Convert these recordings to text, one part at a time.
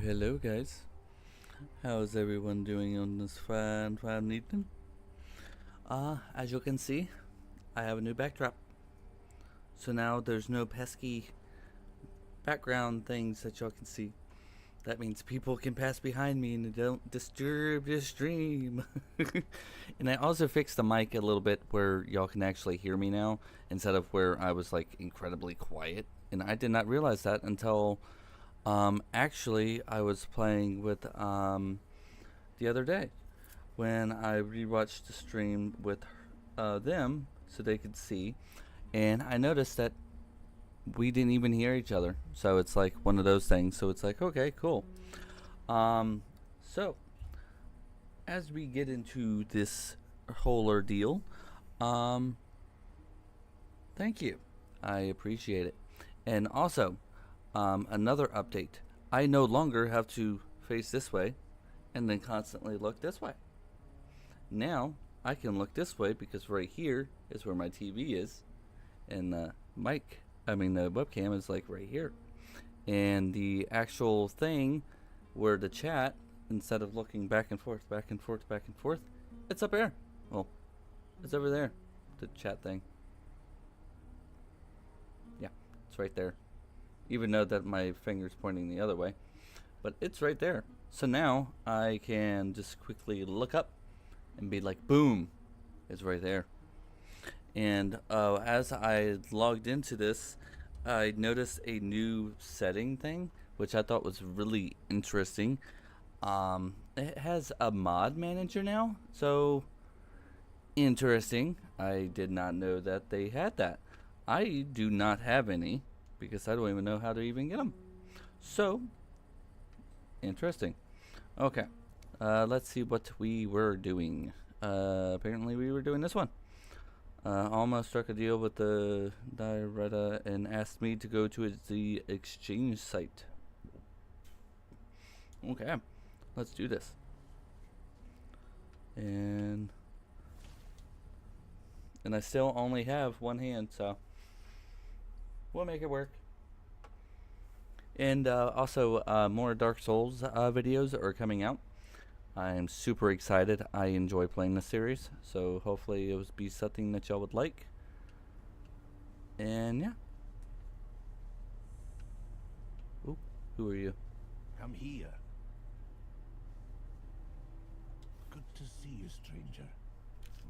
Hello guys. How's everyone doing on this fine evening? As you can see, I have a new backdrop. So now there's no pesky background things that y'all can see. That means people can pass behind me and they don't disturb the stream. And I also fixed the mic a little bit where y'all can actually hear me now instead of where I was like incredibly quiet. And I did not realize that until actually I was playing with the other day when I rewatched the stream with them so they could see, and I noticed that we didn't even hear each other. So it's like one of those things. So it's like, okay, cool. So as we get into this whole ordeal, thank you. I appreciate it. And also, another update. I no longer have to face this way and then constantly look this way. Now I can look this way because right here is where my TV is, and the webcam is like right here, and the actual thing where the chat, instead of looking back and forth, it's up there. Well, it's over there, the chat thing. Yeah, it's right there. Even though that my finger's pointing the other way, but it's right there. So now I can just quickly look up and be like, boom, it's right there. And as I logged into this, I noticed a new setting thing, which I thought was really interesting. It has a mod manager now, so interesting. I did not know that they had that. I do not have any because I don't even know how to even get them. So interesting. Okay, let's see what we were doing. Apparently we were doing this one. Almost struck a deal with the Diretta and asked me to go to the exchange site. Okay, let's do this. And I still only have one hand, so we'll make it work. And also, more Dark Souls videos are coming out. I'm super excited. I enjoy playing this series, so hopefully it will be something that y'all would like. And yeah. Ooh, who are you? Come here. Good to see you, stranger.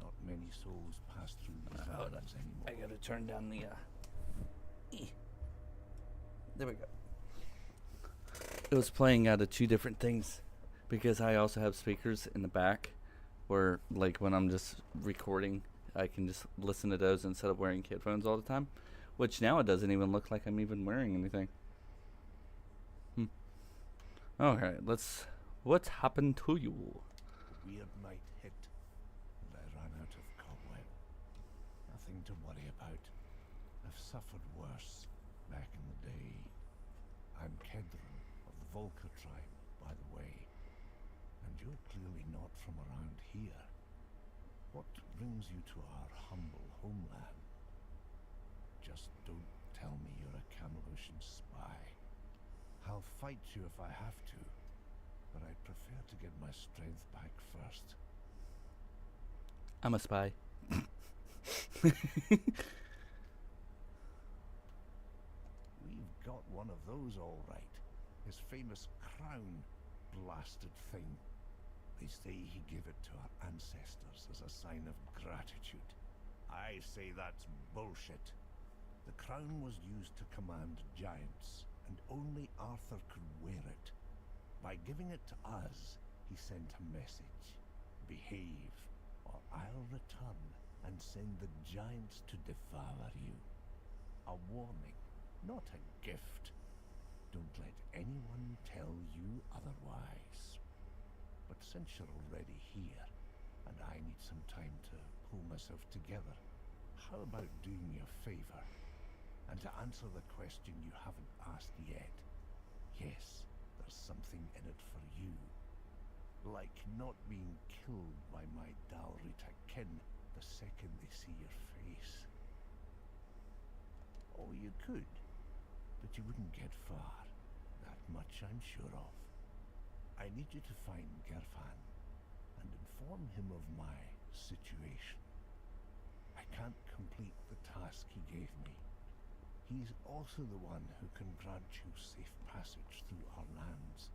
Not many souls pass through these lands anymore. I gotta turn down the There we go. It was playing out of two different things because I also have speakers in the back where, like, when I'm just recording, I can just listen to those instead of wearing headphones all the time, which now it doesn't even look like I'm even wearing anything. Okay, what's happened to you? Weird night hit, and I ran out of cobweb. Nothing to worry about. I've suffered worse back in the day. I'm Kedron of the Volca tribe, by the way. And you're clearly not from around here. What brings you to our humble homeland? Just don't tell me you're a Camelosian spy. I'll fight you if I have to, but I'd prefer to get my strength back first. I'm a spy. We've got one of those all right. His famous crown, blasted thing. They say he gave it to our ancestors as a sign of gratitude. I say that's bullshit. The crown was used to command giants, and only Arthur could wear it. By giving it to us, he sent a message. Behave, or I'll return and send the giants to devour you. A warning, not a gift. Don't let anyone tell you otherwise. But since you're already here, and I need some time to pull myself together, how about doing me a favor? And to answer the question you haven't asked yet, yes, there's something in it for you. Like not being killed by my Dalrita kin the second they see your face. Oh, you could, but you wouldn't get far. That much I'm sure of. I need you to find Gerfan and inform him of my situation. I can't complete the task he gave me. He's also the one who can grant you safe passage through our lands.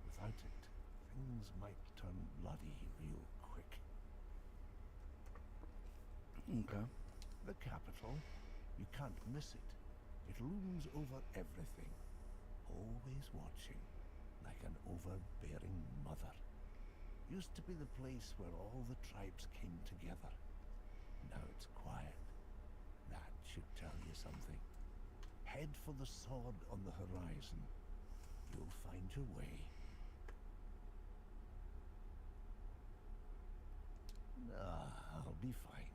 Without it, things might turn bloody real quick. Okay. The capital, you can't miss it. It looms over everything, always watching, like an overbearing mother. Used to be the place where all the tribes came together. Now it's quiet. That should tell you something. Head for the sword on the horizon. You'll find your way. I'll be fine.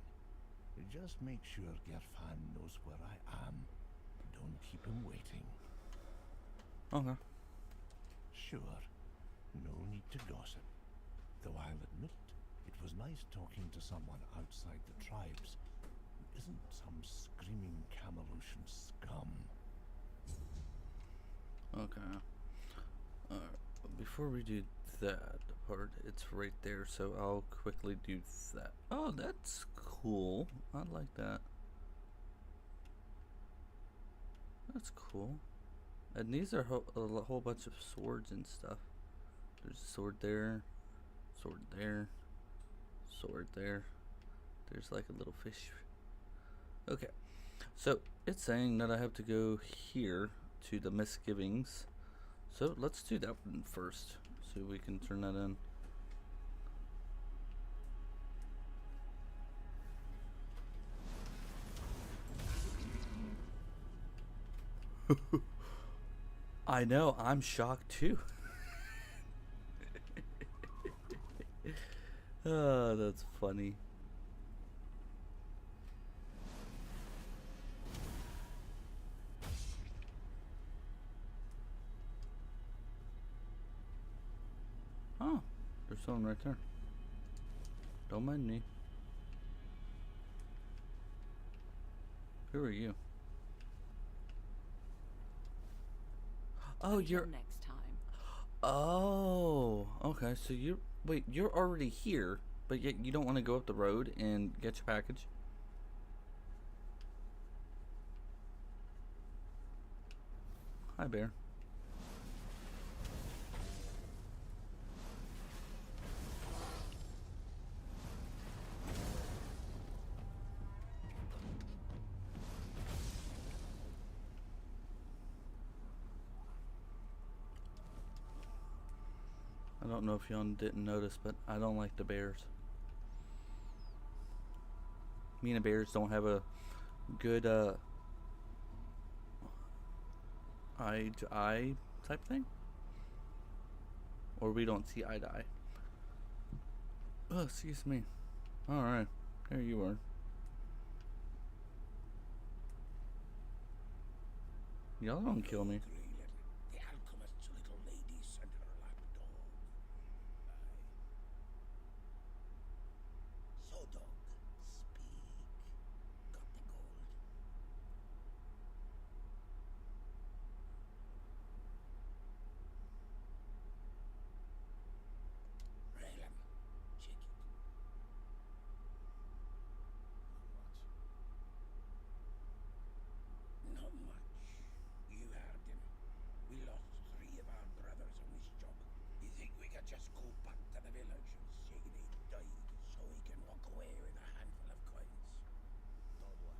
Just make sure Gerfan knows where I am. Don't keep him waiting. Okay. Sure, no need to gossip. Though I'll admit, it was nice talking to someone outside the tribes who isn't some screaming Camelucian scum. Okay. Before we do that part, it's right there, so I'll quickly do that. Oh, that's cool. I like that. That's cool. And these are a whole bunch of swords and stuff. There's a sword there, sword there, sword there. There's like a little fish. Okay. So it's saying that I have to go here to the misgivings. So let's do that one first, so we can turn that in. I know, I'm shocked too. Oh, that's funny. Oh, there's someone right there. Don't mind me. Who are you? Oh, you're next time. Oh, okay. So you're already here, but yet you don't want to go up the road and get your package? Hi, bear. I don't know if y'all didn't notice, but I don't like the bears. Me and the bears don't have a good eye to eye type thing, or we don't see eye to eye. Oh, excuse me. All right, there you are. Y'all don't kill me. The alchemist's little lady sent her lapdog. So, dog, speak. Got the gold. Raylan, check it. Not much. You heard him. We lost 3 of our brothers on this job. You think we could just go back to the village and say they died so we can walk away with a handful of coins? Don't what?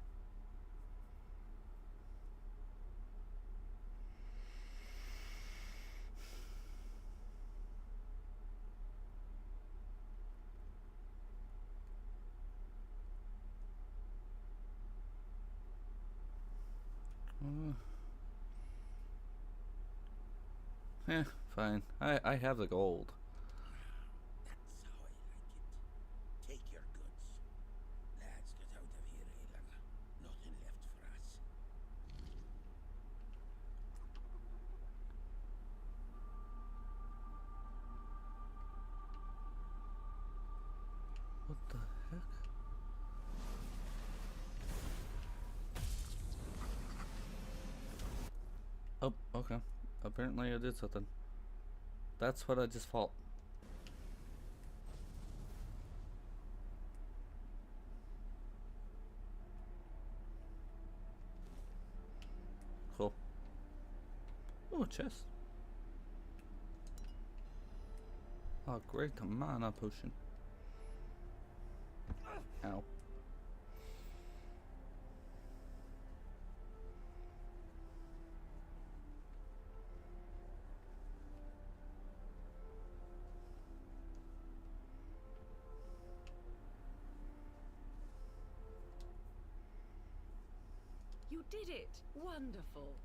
Fine. I have the gold. That's how I like it. Take your goods. Let's get out of here, Aiden. Nothing left for us. What the heck? Oh, okay. Apparently I did something. That's what I just fought. Cool. Oh, a chest. Oh, great, a mana potion. Ow. You did it! Wonderful!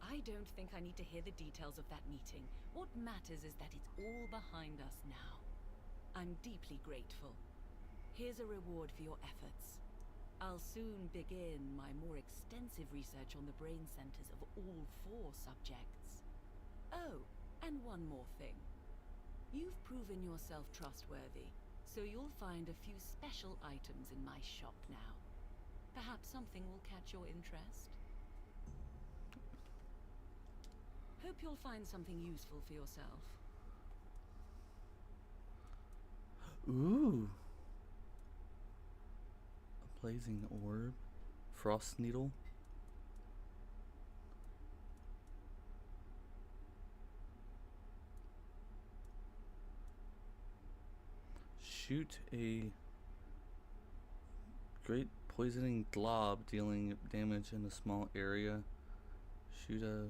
I don't think I need to hear the details of that meeting. What matters is that it's all behind us now. I'm deeply grateful. Here's a reward for your efforts. I'll soon begin my more extensive research on the brain centers of all 4 subjects. Oh, and one more thing. You've proven yourself trustworthy, so you'll find a few special items in my shop now. Perhaps something will catch your interest. Hope you'll find something useful for yourself. Ooh. A blazing orb. Frost needle. Shoot a great poisoning glob dealing damage in a small area. Shoot a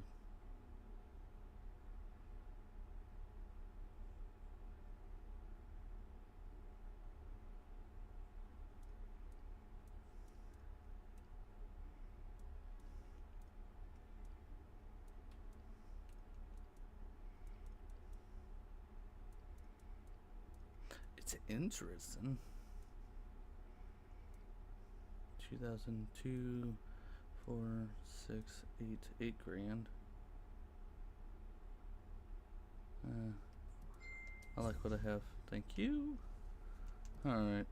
It's interesting. 2002, 4, 6, 8 grand. I like what I have. Thank you. Alright,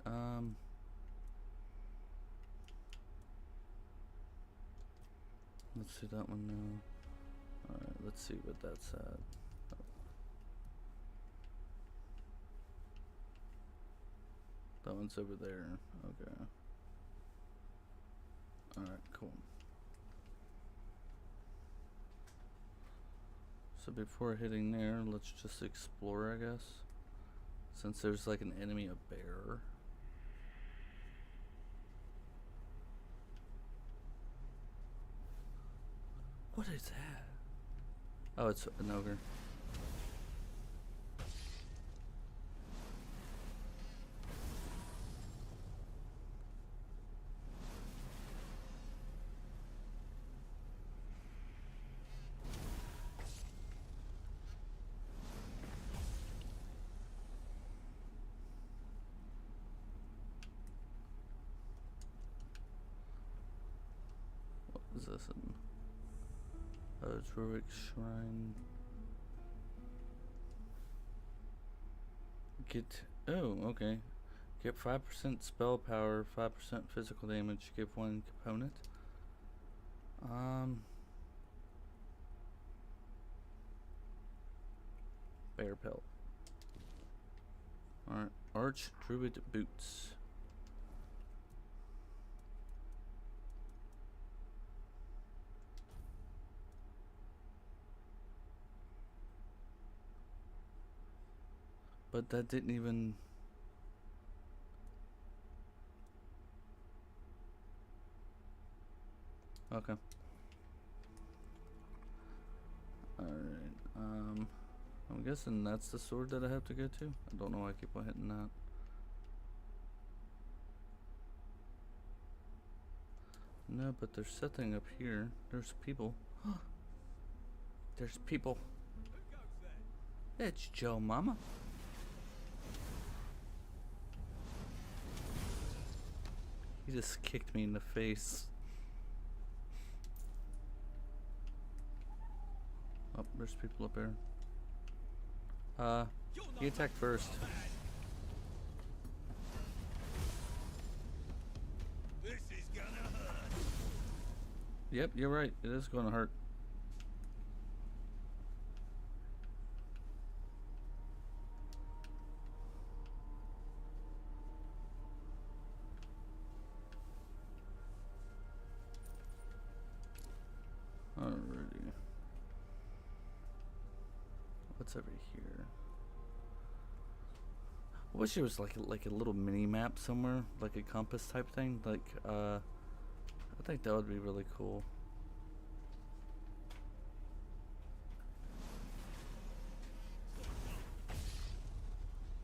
let's do that one now. Alright, let's see what that's at. That one's over there. Okay. Alright, cool. So before hitting there, let's just explore, I guess. Since there's like an enemy, a bear. What is that? Oh, it's an ogre. Is this an Druid Shrine? Get, oh, okay. Get 5% spell power, 5% physical damage, give 1 component. Bear pelt. Alright, Arch Druid boots. But that didn't even... Okay. Alright, I'm guessing that's the sword that I have to go to. I don't know why I keep on hitting that. No, but there's something up here. There's people. There's people. It's Joe Mama. He just kicked me in the face. Oh, there's people up there. He attacked first. This is gonna hurt. Yep, you're right. It is gonna hurt. What's over here? I wish there was like a little mini map somewhere, like a compass type thing. Like, I think that would be really cool.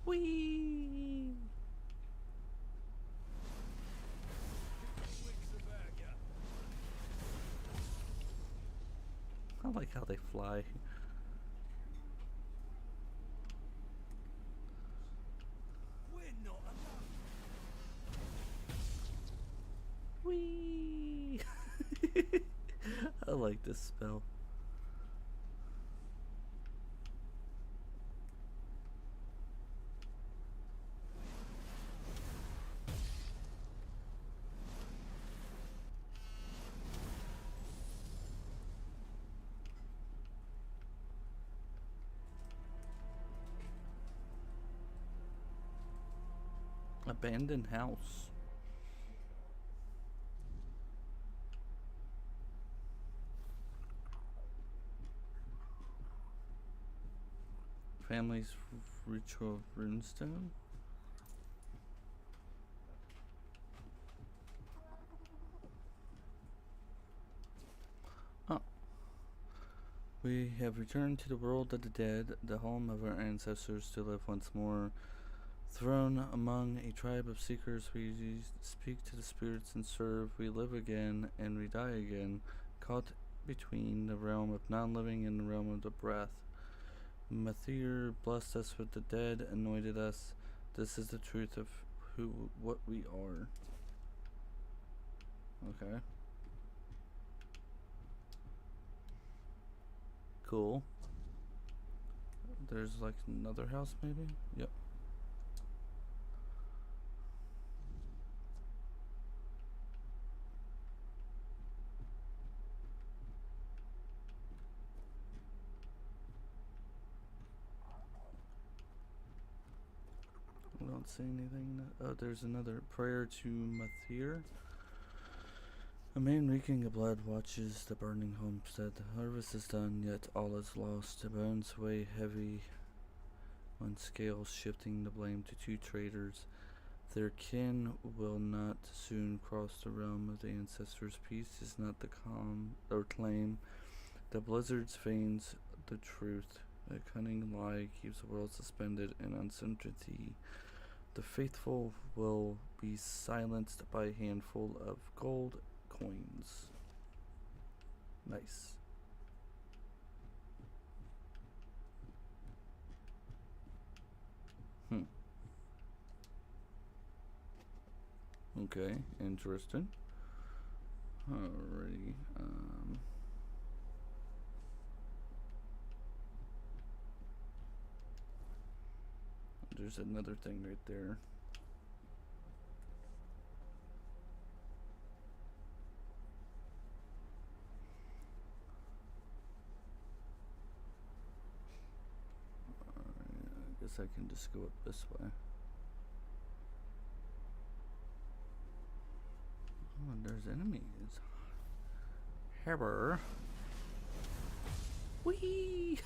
Whee! I like how they fly. Whee! I like this spell. Abandoned house. Family's ritual runestone. Oh. We have returned to the world of the dead, the home of our ancestors, to live once more. Thrown among a tribe of seekers, we speak to the spirits and serve. We live again and we die again, caught between the realm of non-living and the realm of the breath. Mathir blessed us with the dead, anointed us. This is the truth of what we are. Okay. Cool. There's like another house maybe? Yep. I don't see anything. Oh, there's another prayer to Mathir. A man reeking of blood watches the burning homestead. The harvest is done, yet all is lost. The bones weigh heavy on scales, shifting the blame to two traitors. Their kin will not soon cross the realm of the ancestors. Peace is not the calm or claim. The blizzards feigns the truth. A cunning lie keeps the world suspended in uncertainty. The faithful will be silenced by a handful of gold coins. Nice. Okay, interesting. Alrighty. There's another thing right there. I guess I can just go up this way. Oh, there's enemies. Hammer. Whee!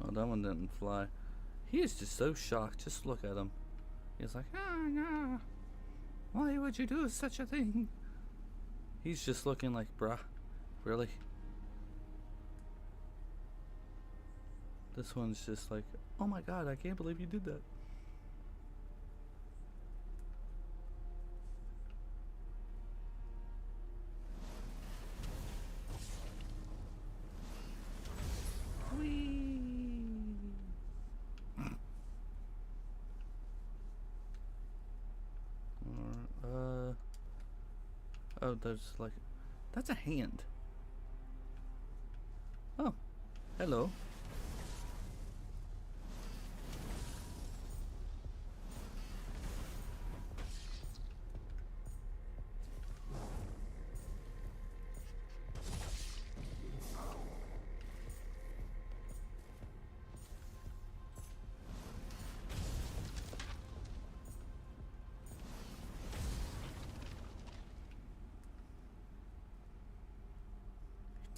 Oh, that one didn't fly. He is just so shocked. Just look at him. He's like, ah, no. Why would you do such a thing? He's just looking like, bruh, really? This one's just like, oh my god, I can't believe you did that. Whee! Oh, there's like, that's a hand. Oh, hello.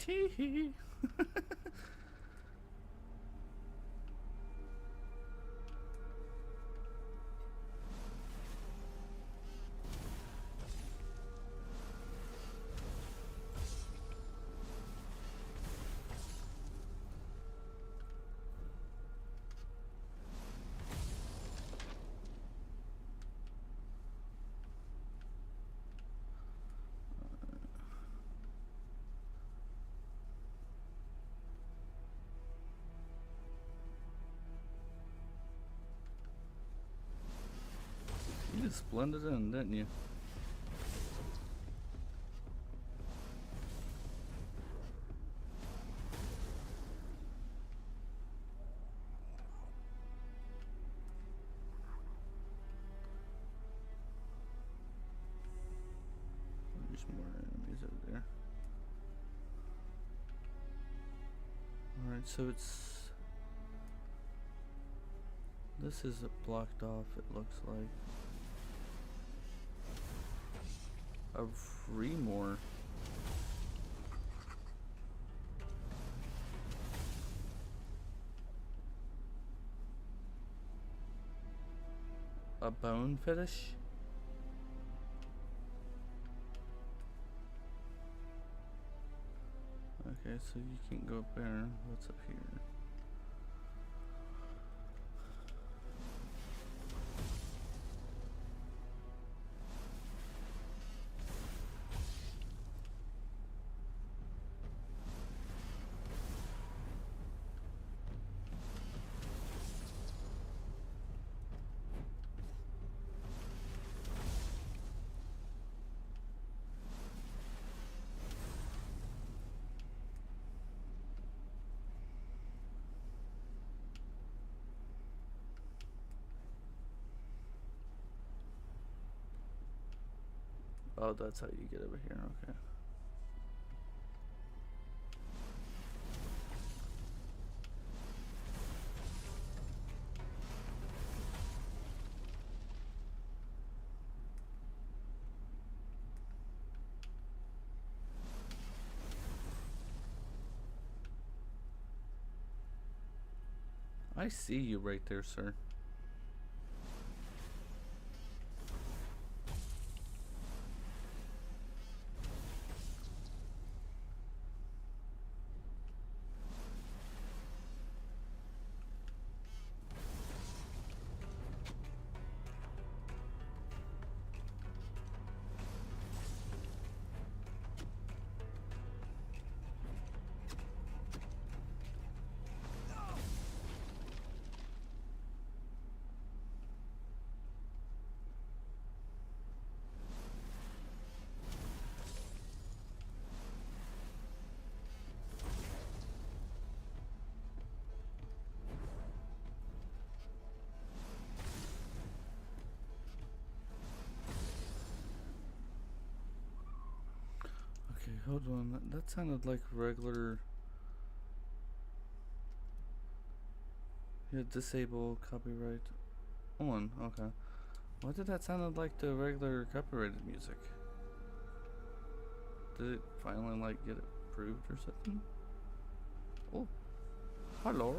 Tee. You just blended in, didn't you? There's more enemies over there. Alright, so it's... This is blocked off, it looks like. Three more. A bone fetish? Okay, so you can't go up there. What's up here? Oh, that's how you get over here, okay. I see you right there, sir. Okay, hold on. That sounded like regular. Yeah, disable copyright on. Okay. Why did that sound like the regular copyrighted music? Did it finally like get approved or something? Oh, hello.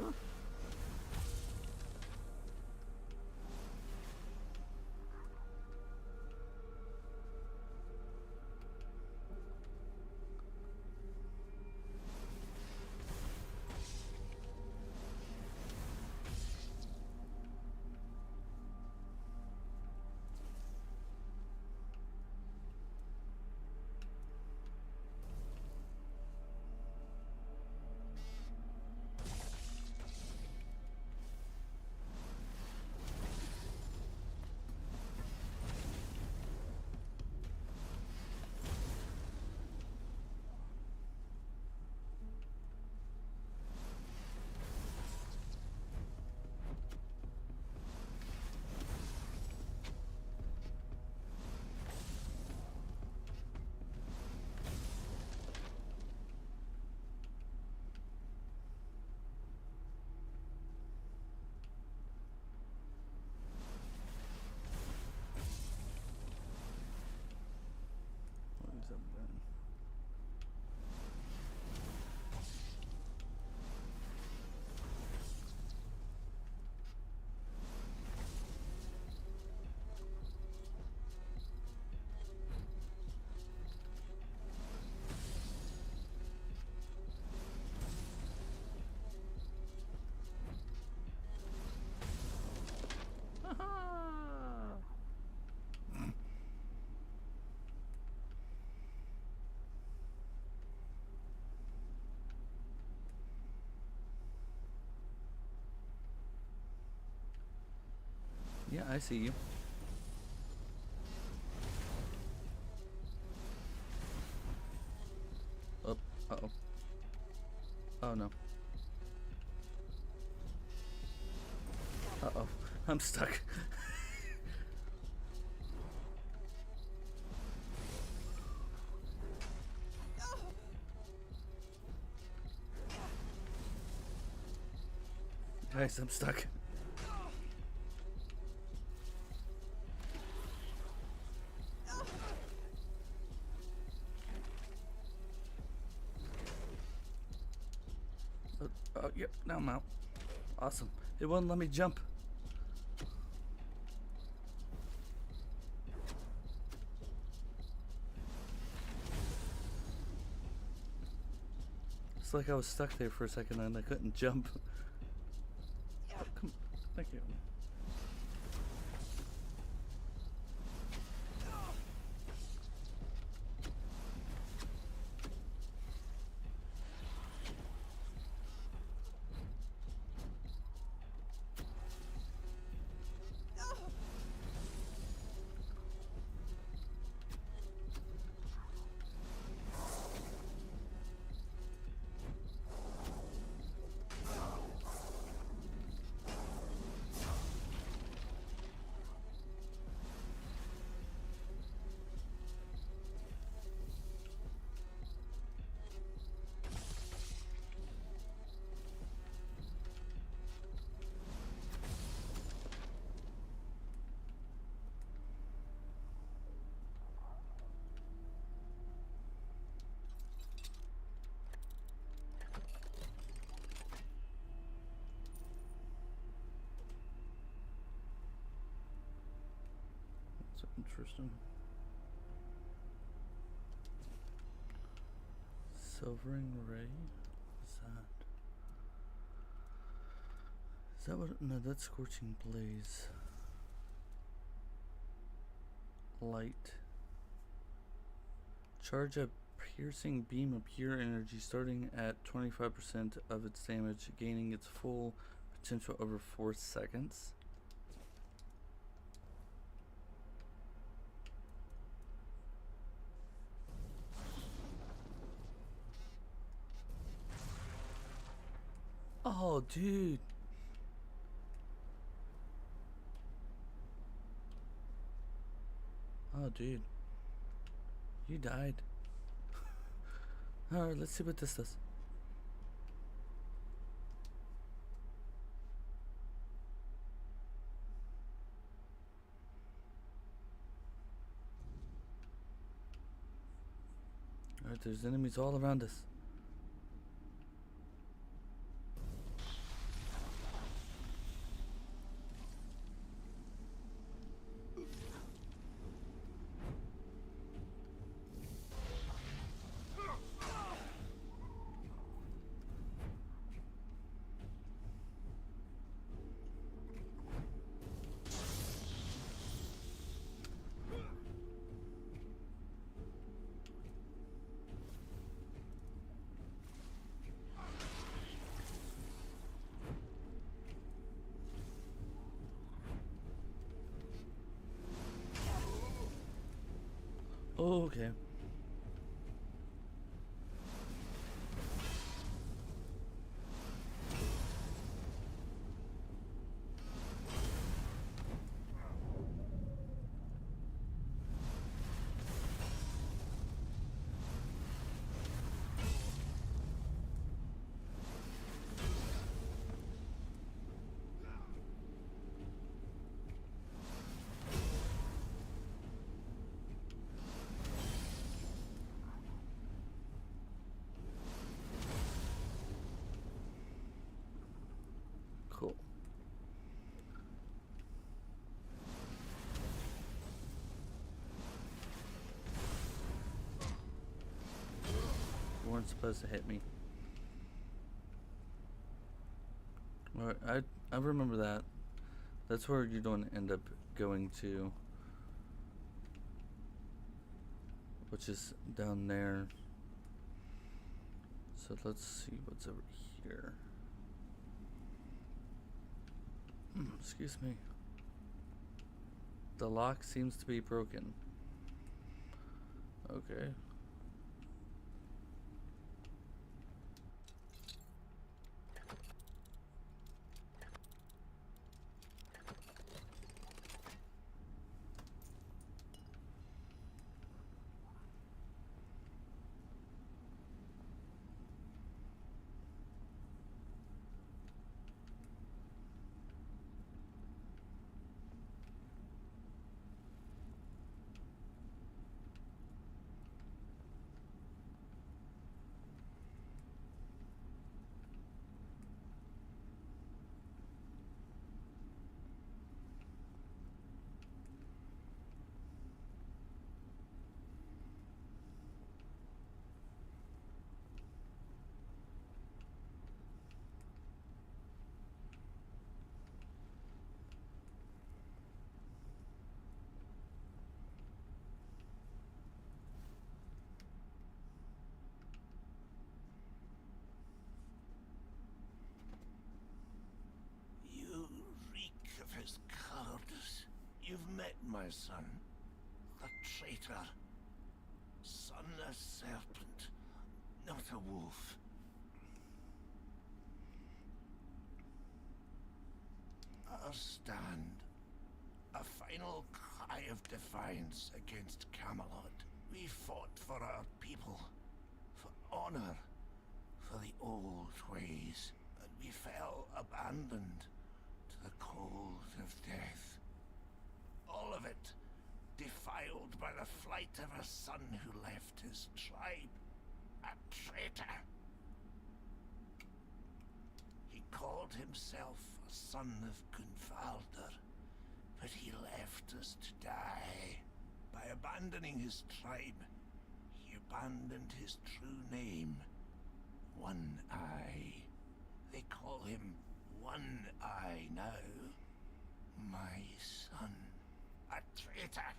I see you. Oh, uh-oh. Oh no. Uh-oh. I'm stuck. Guys, I'm stuck. Oh, yep, now I'm out. Awesome. It won't let me jump. It's like I was stuck there for a second and I couldn't jump. Oh, come on. Thank you. Interesting. Silvering ray? What's that? Is that what? No, that's scorching blaze. Light. Charge a piercing beam of pure energy starting at 25% of its damage, gaining its full potential over 4 seconds. Oh, dude. Oh, dude. You died. Alright, let's see what this does. Alright, there's enemies all around us. Oh, okay. Cool. You weren't supposed to hit me. Alright, I remember that. That's where you don't end up going to, which is down there. So let's see what's over here. Excuse me. The lock seems to be broken. Okay. You reek of his cowardice. You've met my son, the traitor. Son a serpent, not a wolf. Our stand, a final cry of defiance against Camelot. We fought for our people, for honor, for the old ways, and we fell abandoned to the cold of death. All of it defiled by the flight of a son who left his tribe, a traitor. He called himself a son of Gunvalder, but he left us to die. By abandoning his tribe, he abandoned his true name, One Eye. They call him One Eye now. My son, a traitor,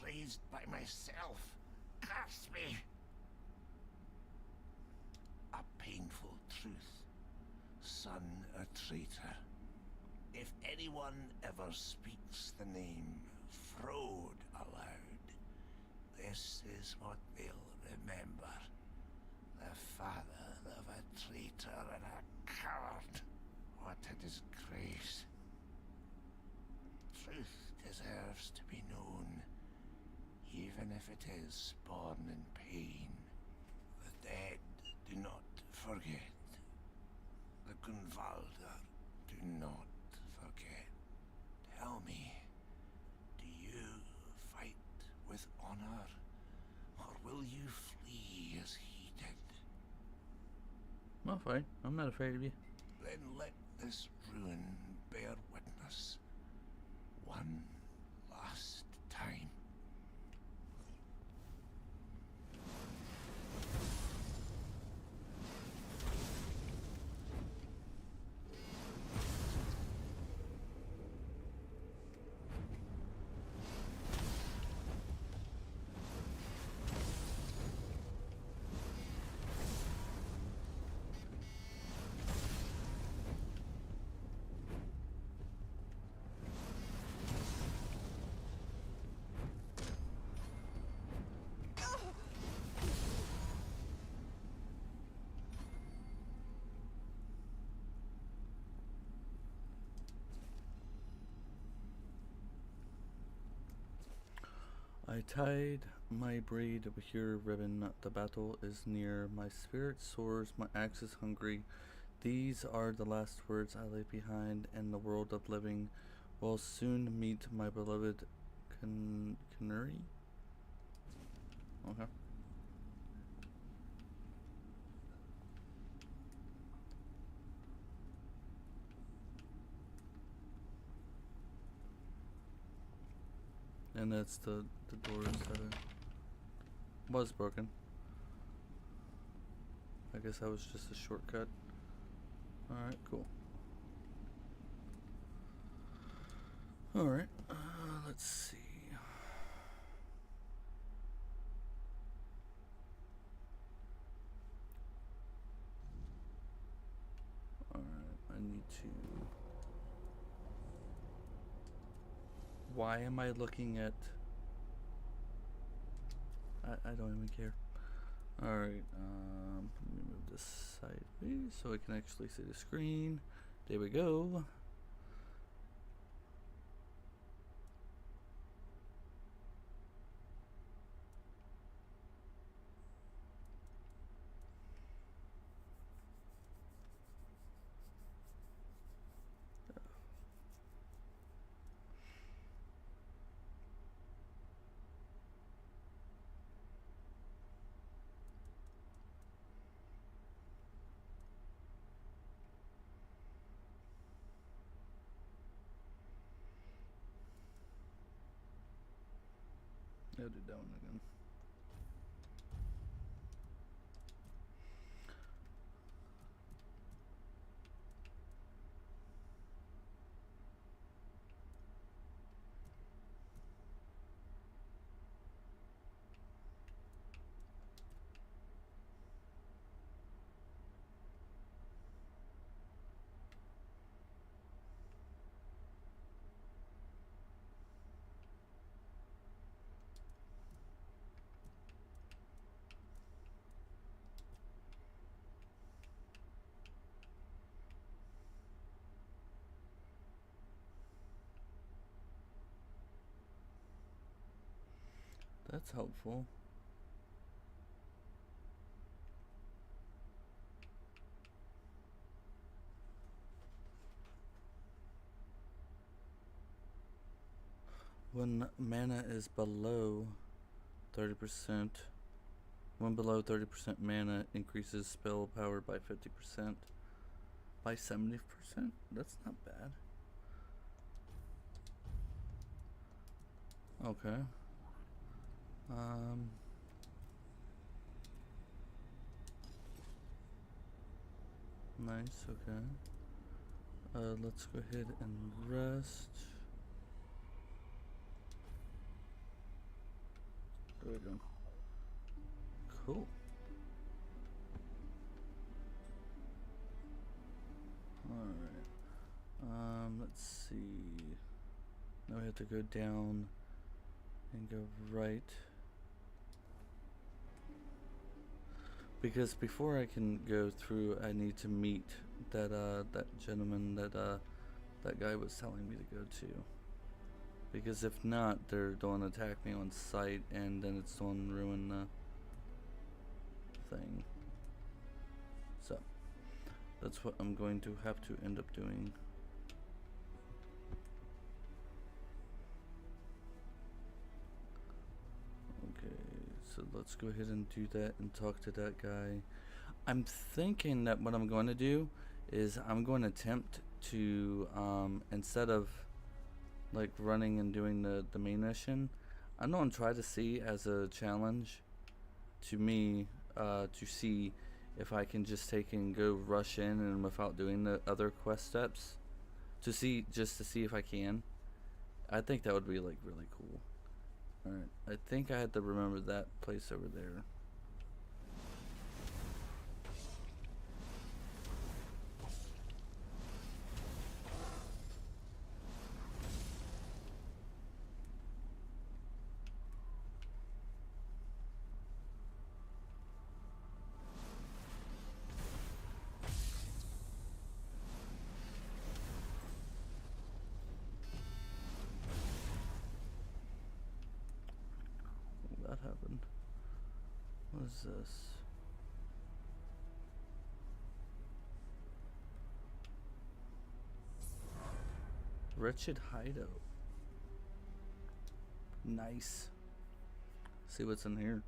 raised by myself. Curse me! A painful truth. Son, a traitor. If anyone ever speaks the name Frode aloud, this is what they'll remember. The father of a traitor and a coward. What a disgrace. Truth deserves to be known, even if it is born in pain. The dead do not forget. The Gunvalder do not forget. Tell me, do you fight with honor, or will you flee as he did? I'm fine. I'm not afraid of you. Then let this ruin bear witness. One last time. I tied my braid with your ribbon. The battle is near. My spirit soars. My axe is hungry. These are the last words I lay behind in the world of living. Will soon meet my beloved Canary. Okay. And that's the doors that was broken. I guess that was just a shortcut. Alright, cool. Alright, let's see. Alright, I need to Why am I looking at... I don't even care. Alright, let me move this sideways so I can actually see the screen. There we go. I'll do that one again. That's helpful. When mana is below 30%, when below 30% mana increases spell power by 50%. By 70%? That's not bad. Okay. Nice, okay. Let's go ahead and rest. There we go. Cool. Alright. Let's see. Now we have to go down and go right. Because before I can go through, I need to meet that that gentleman that that guy was telling me to go to. Because if not, they're going to attack me on sight, and then it's going to ruin the thing. So that's what I'm going to have to end up doing. So let's go ahead and do that and talk to that guy. I'm thinking that what I'm going to do is I'm going to attempt to, instead of like running and doing the main mission, I'm going to try to see as a challenge to me to see if I can just take and go rush in and without doing the other quest steps to see, just to see if I can. I think that would be like really cool. Alright, I think I had to remember that place over there. That happened. What is this? Wretched hideout. Nice. See what's in here.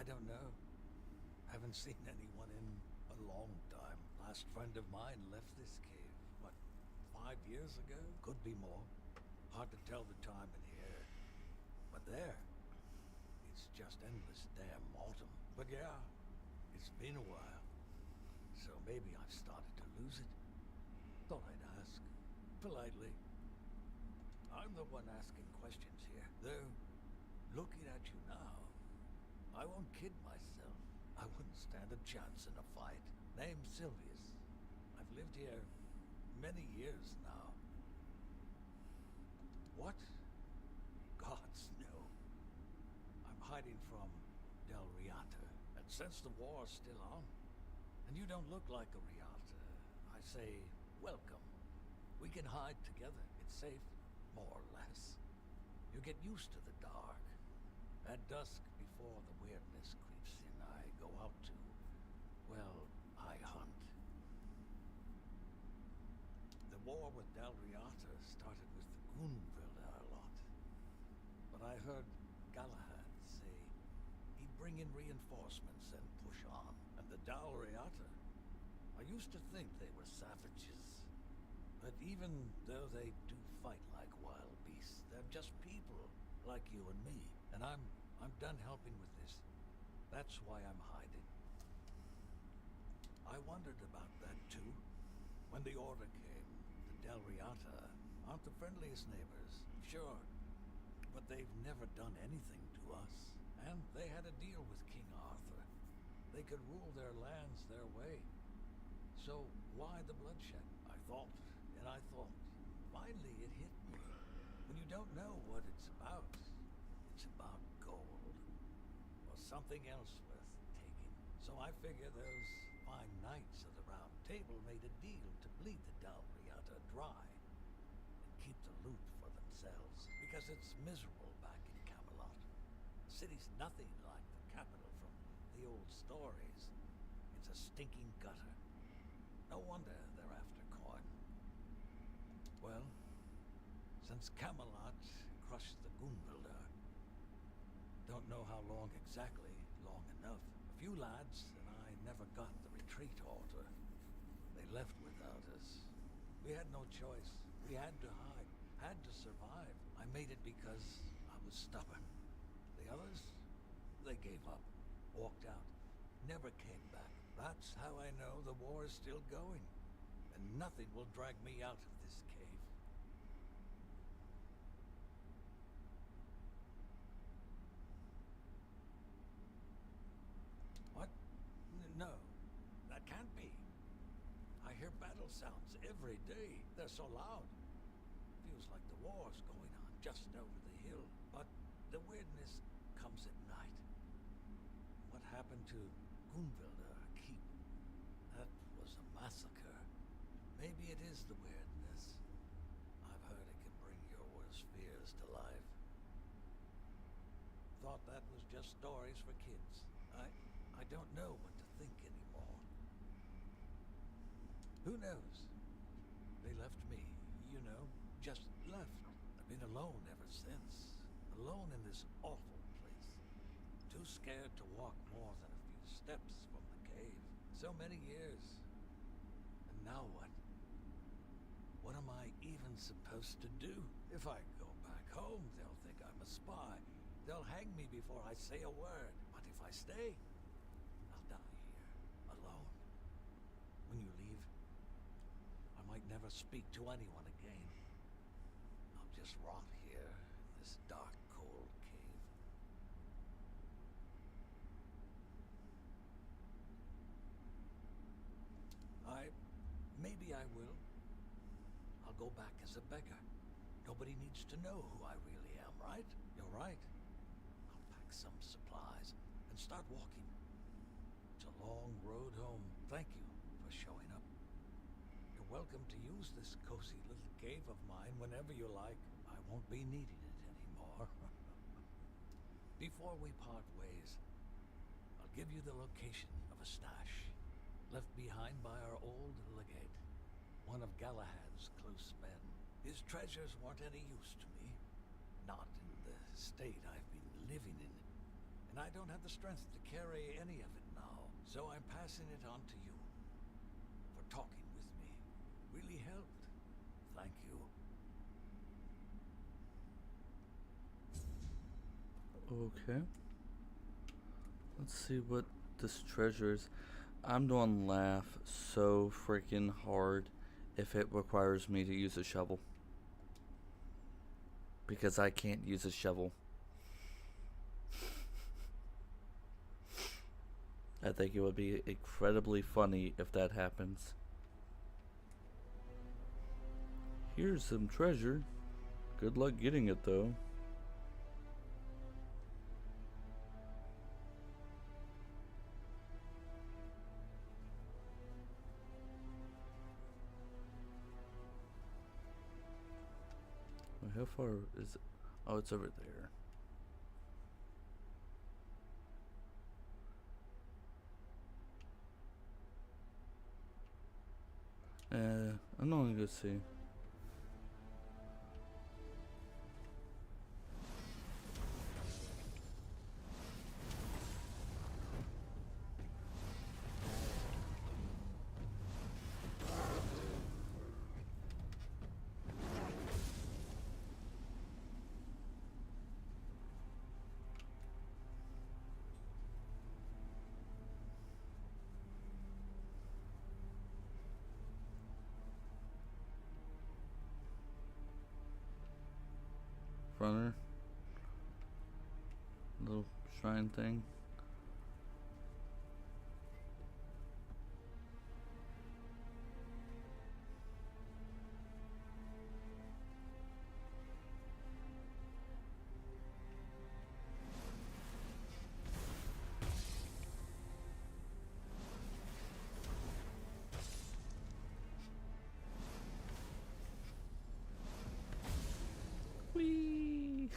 don't know. Haven't seen anyone in a long time. Last friend of mine left this cave, what, 5 years ago? Could be more. Hard to tell the time in here. But there, it's just endless damn autumn. But yeah, it's been a while. So maybe I've started to lose it. Thought I'd ask, politely. I'm the one asking questions here. Though, looking at you now, I won't kid myself. I wouldn't stand a chance in a fight. Name's Sylvius. I've lived here many years now. What? Gods, no. I'm hiding from Del Riata. And since the war's still on, and you don't look like a Riata, I say, welcome. We can hide together. It's safe, more or less. You get used to the dark. At dusk, before the weirdness creeps in, I go out to, well, I hunt. The war with Del Riata started with the Goonvilda a lot. But I heard Galahad say he'd bring in reinforcements and push on. And the Del Riata, I used to think they were savages. But even though they do fight like wild beasts, they're just people like you and me. And I'm done helping with this. That's why I'm hiding. I wondered about that too. When the order came, the Del Riata aren't the friendliest neighbors, sure. But they've never done anything to us. And they had a deal with King Arthur. They could rule their lands their way. So why the bloodshed? I thought, and I thought. Finally it hit me. When you don't know what it's about gold. Or something else worth taking. So I figure those fine knights of the Round Table made a deal to bleed the Del Riata dry and keep the loot for themselves. Because it's miserable back in Camelot. The city's nothing like the capital from the old stories. It's a stinking gutter. No wonder they're after coin. Well, since Camelot crushed the Goonvilda, don't know how long exactly, long enough. A few lads and I never got the retreat order. They left without us. We had no choice. We had to hide, had to survive. I made it because I was stubborn. The others, they gave up, walked out, never came back. That's how I know the war is still going, and nothing will drag me out of this cave. What? No, that can't be. I hear battle sounds every day. They're so loud. Feels like the war's going on just over the hill. But the weirdness comes at night. What happened to Goonvilda Keep? That was a massacre. Maybe it is the weirdness. I've heard it can bring your worst fears to life. Thought that was just stories for kids. I don't know what to think anymore. Who knows? They left me, you know, just left. I've been alone ever since. Alone in this awful place. Too scared to walk more than a few steps from the cave. So many years. And now what? What am I even supposed to do? If I go back home, they'll think I'm a spy. They'll hang me before I say a word. But if I stay, I'll die here, alone. When you leave, I might never speak to anyone again. I'll just rot here in this dark, cold cave. Maybe I will. I'll go back as a beggar. Nobody needs to know who I really am, right? You're right. I'll pack some supplies and start walking. It's a long road home. Thank you for showing up. You're welcome to use this cozy little cave of mine whenever you like. I won't be needing it anymore. Before we part ways, I'll give you the location of a stash left behind by our old legate, one of Galahad's close men. His treasures weren't any use to me, not in the state I've been living in. and I don't have the strength to carry any of it now. So I'm passing it on to you. For talking with me. Really helped. Thank you. Okay. Let's see what this treasure is. I'm gonna laugh so freaking hard if it requires me to use a shovel. Because I can't use a shovel. I think it would be incredibly funny if that happens. Here's some treasure. Good luck getting it though. How far is it? Oh, it's over there. I'm not gonna go see. Runner. Little shrine thing. Whee!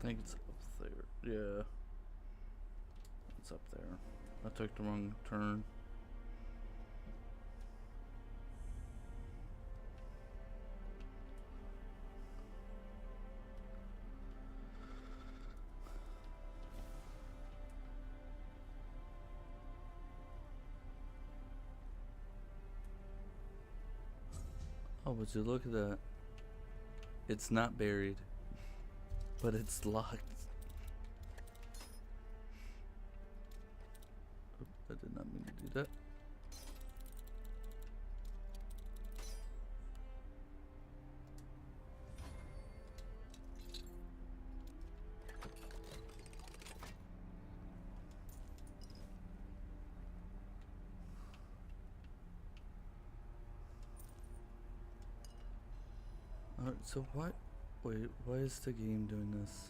I think it's up there. Yeah. It's up there. I took the wrong turn. Oh, would you look at that? It's not buried, but it's locked. Oop, I did not mean to do that. Alright, so what? Wait, why is the game doing this?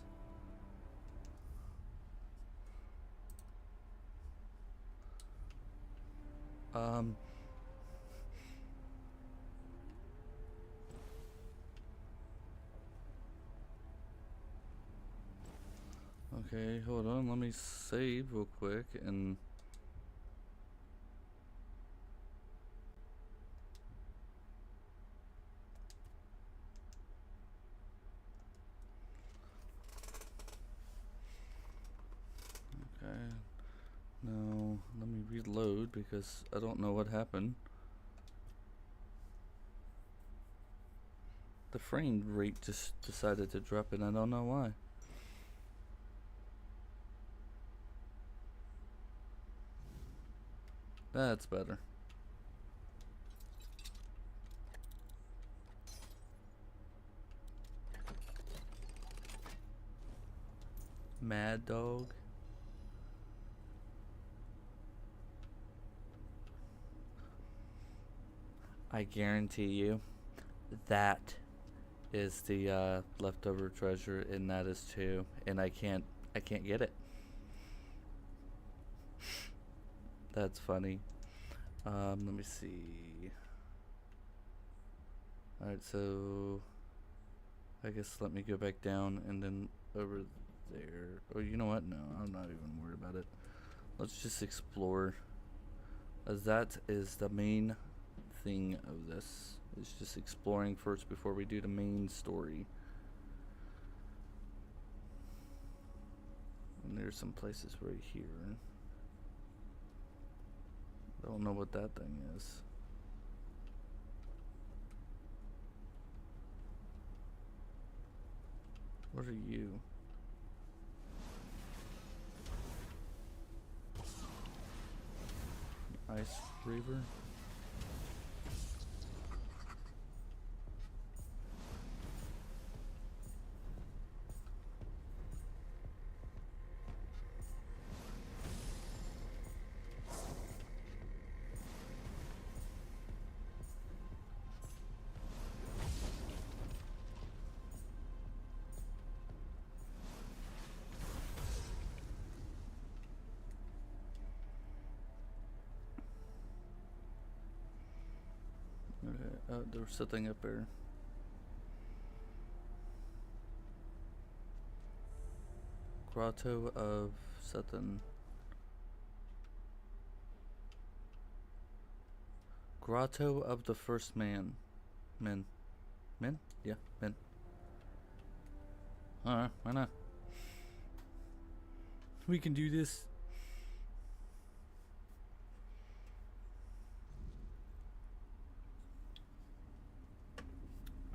Okay, hold on, let me save real quick and... Okay, now let me reload because I don't know what happened. The frame rate just decided to drop and I don't know why. That's better. Mad Dog. I guarantee you that is the leftover treasure, and that is too, and I can't get it. That's funny. Let me see. Alright, so I guess let me go back down and then over there. Oh, you know what? No, I'm not even worried about it. Let's just explore, as that is the main thing of this. It's just exploring first before we do the main story. And there's some places right here. I don't know what that thing is. What are you? Ice Reaver? Okay, there was something up there. Grotto of something. Grotto of the First Man. Men? Yeah, men. Alright, why not? We can do this.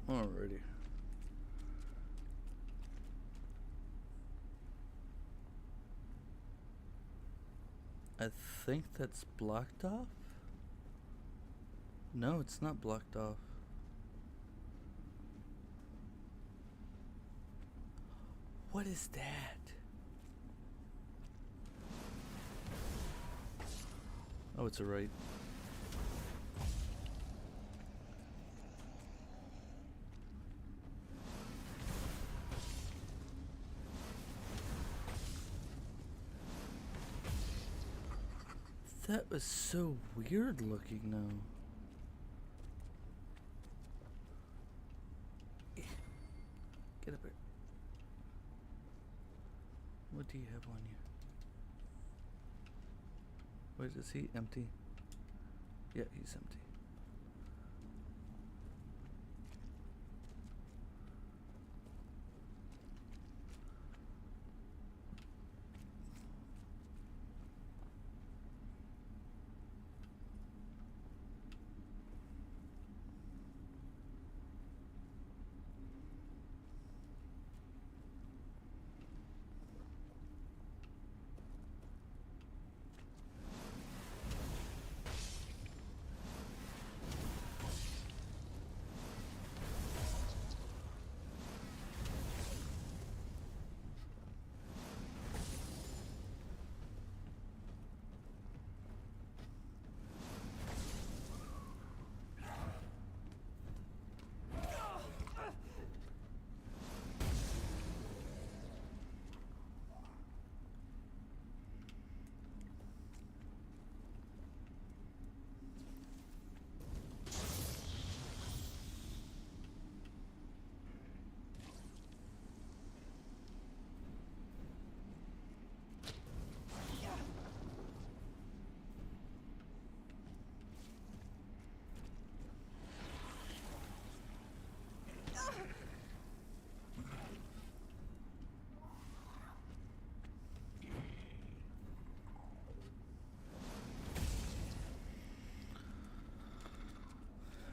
Alrighty. I think that's blocked off? No, it's not blocked off. What is that? Oh, it's a right. That was so weird looking though. Get up here. What do you have on you? Wait, is he empty? Yeah, he's empty.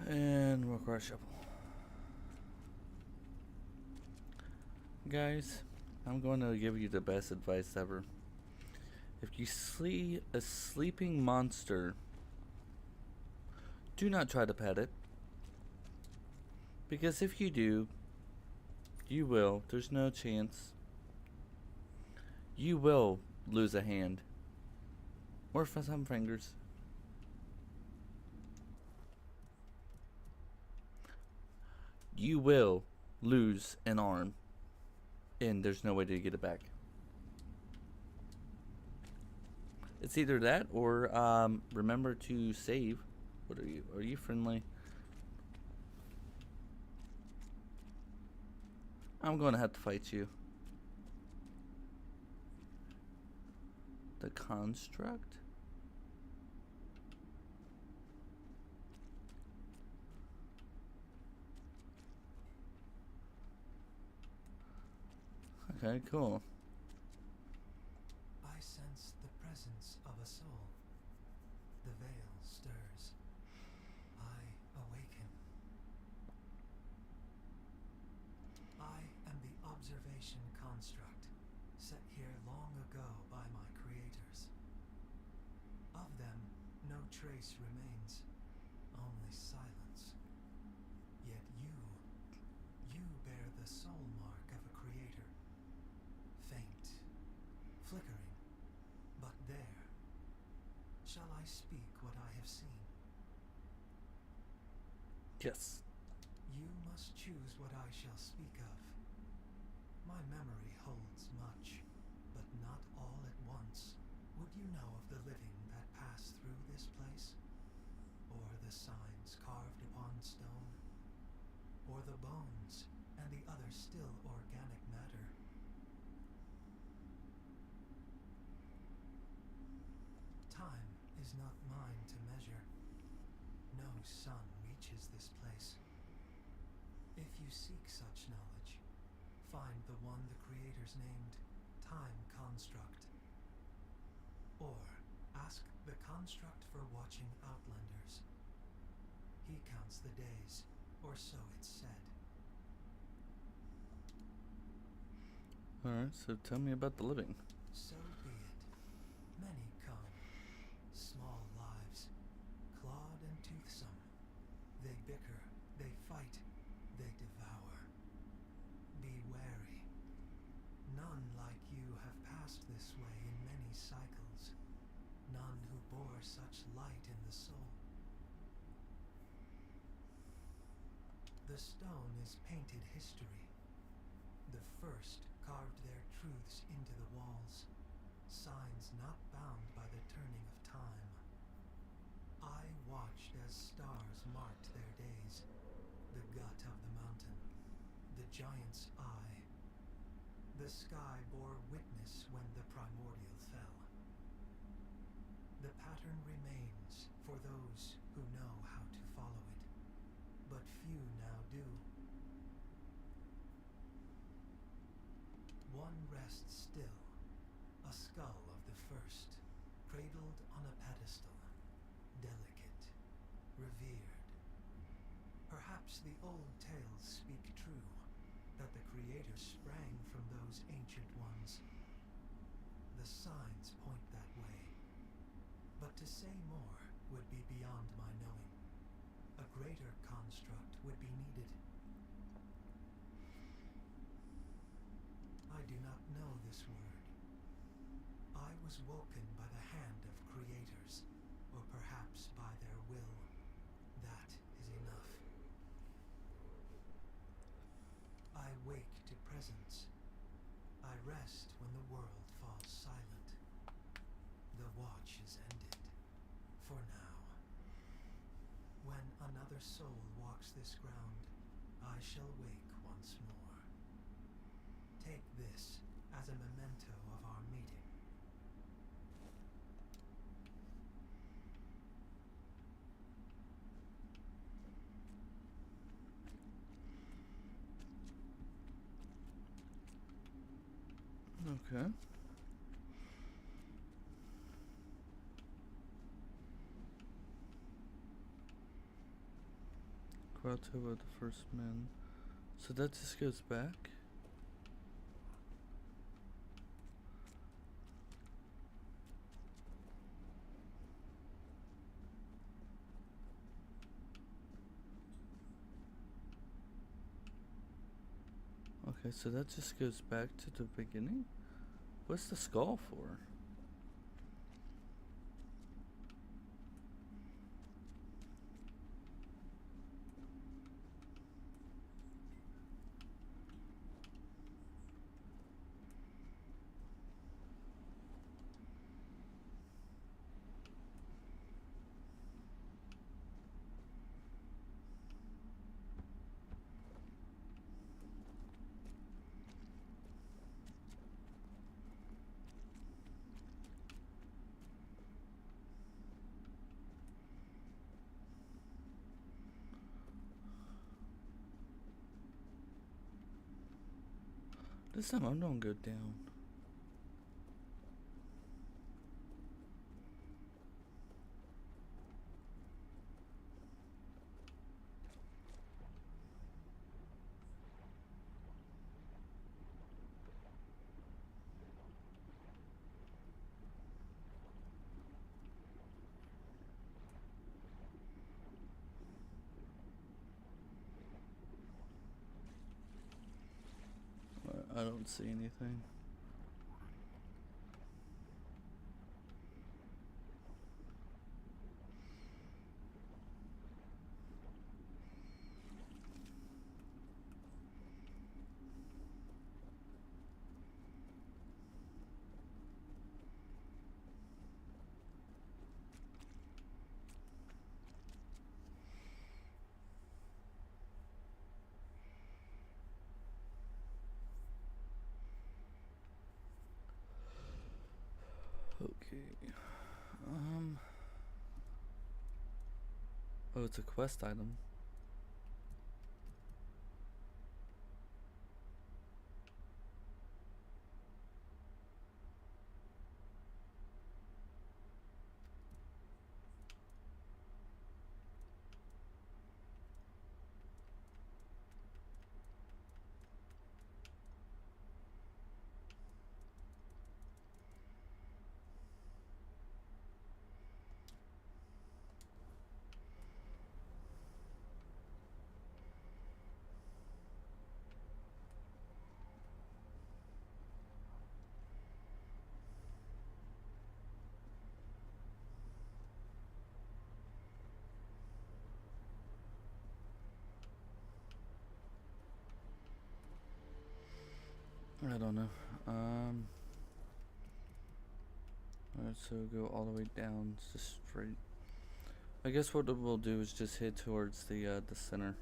And we'll crush shovel. Guys, I'm going to give you the best advice ever. If you see a sleeping monster do not try to pet it. Because if you do, you will. There's no chance. You will lose a hand. Or for some fingers. You will lose an arm. And there's no way to get it back. It's either that or remember to save. What are you? Are you friendly? I'm going to have to fight you. The construct? Okay, cool. I sense the presence of a soul. The veil stirs. I awaken. I am the observation construct, set here long ago by my creators. Of them, no trace remains, only silence. Yet you bear the soul mark of a creator. Faint, flickering, but there. Shall I speak what I have seen? Yes. You must choose what I shall speak of. My memory holds much, but not all at once. Would you know of the living that pass through this place? Or the signs carved upon stone? Or the bones and the other still organic matter? Time is not mine to measure. No sun reaches this place. If you seek such knowledge, find the one the creators named Time Construct. Or ask the construct for watching Outlanders. He counts the days, or so it's said. Alright, so tell me about the living. So be it. Many come. Small lives, clawed and toothsome. They bicker, they fight, they devour. Be wary. None like you have passed this way in many cycles. None who bore such light in the soul. The stone is painted history. The first carved their truths into the walls, signs not bound by the turning of time. I watched as stars marked their days, the gut of the mountain, the giant's eye. The sky bore witness when the primordial fell. The pattern remains for those who know how to follow it, but few now do. One rests still, a skull of the first, cradled on a pedestal, delicate, revered. Perhaps the old tales speak true, that the creators sprang from those ancient ones. The signs point that way, but to say more would be beyond my knowing. A greater construct would be needed. I do not know this word. I was woken by the hand of creators, or perhaps by their will. That is enough. I wake to presence. I rest when the world falls silent. The watch is ended, for now. When another soul walks this ground, I shall wake once more. Take this as a memento of our meeting. Okay. Grotto of the first men. So that just goes back? Okay, so that just goes back to the beginning? What's the skull for? This time I'm gonna go down. I don't see anything. Okay. Oh, it's a quest item. I don't know. Alright, so go all the way down, just straight. I guess what we'll do is just head towards the center.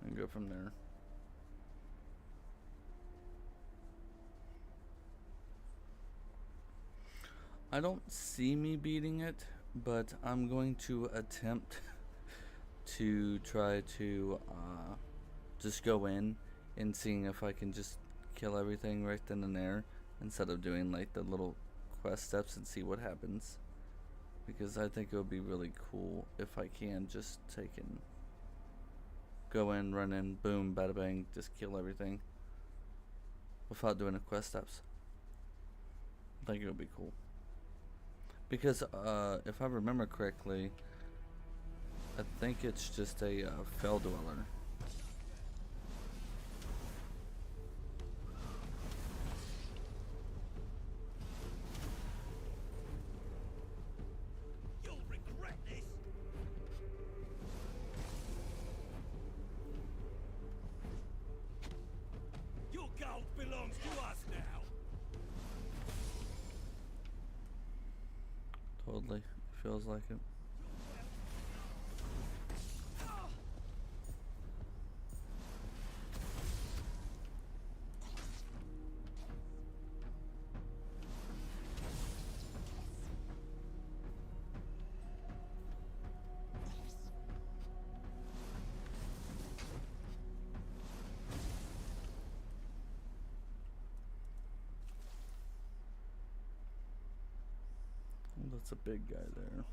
And go from there. I don't see me beating it, but I'm going to attempt to try to just go in and seeing if I can just kill everything right then and there instead of doing like the little quest steps and see what happens, because I think it would be really cool if I can just take and go in, run in, boom, bada bang, just kill everything without doing the quest steps. I think it would be cool, because if I remember correctly, I think it's just a fell dweller. Totally. Feels like it. Oh, that's a big guy there.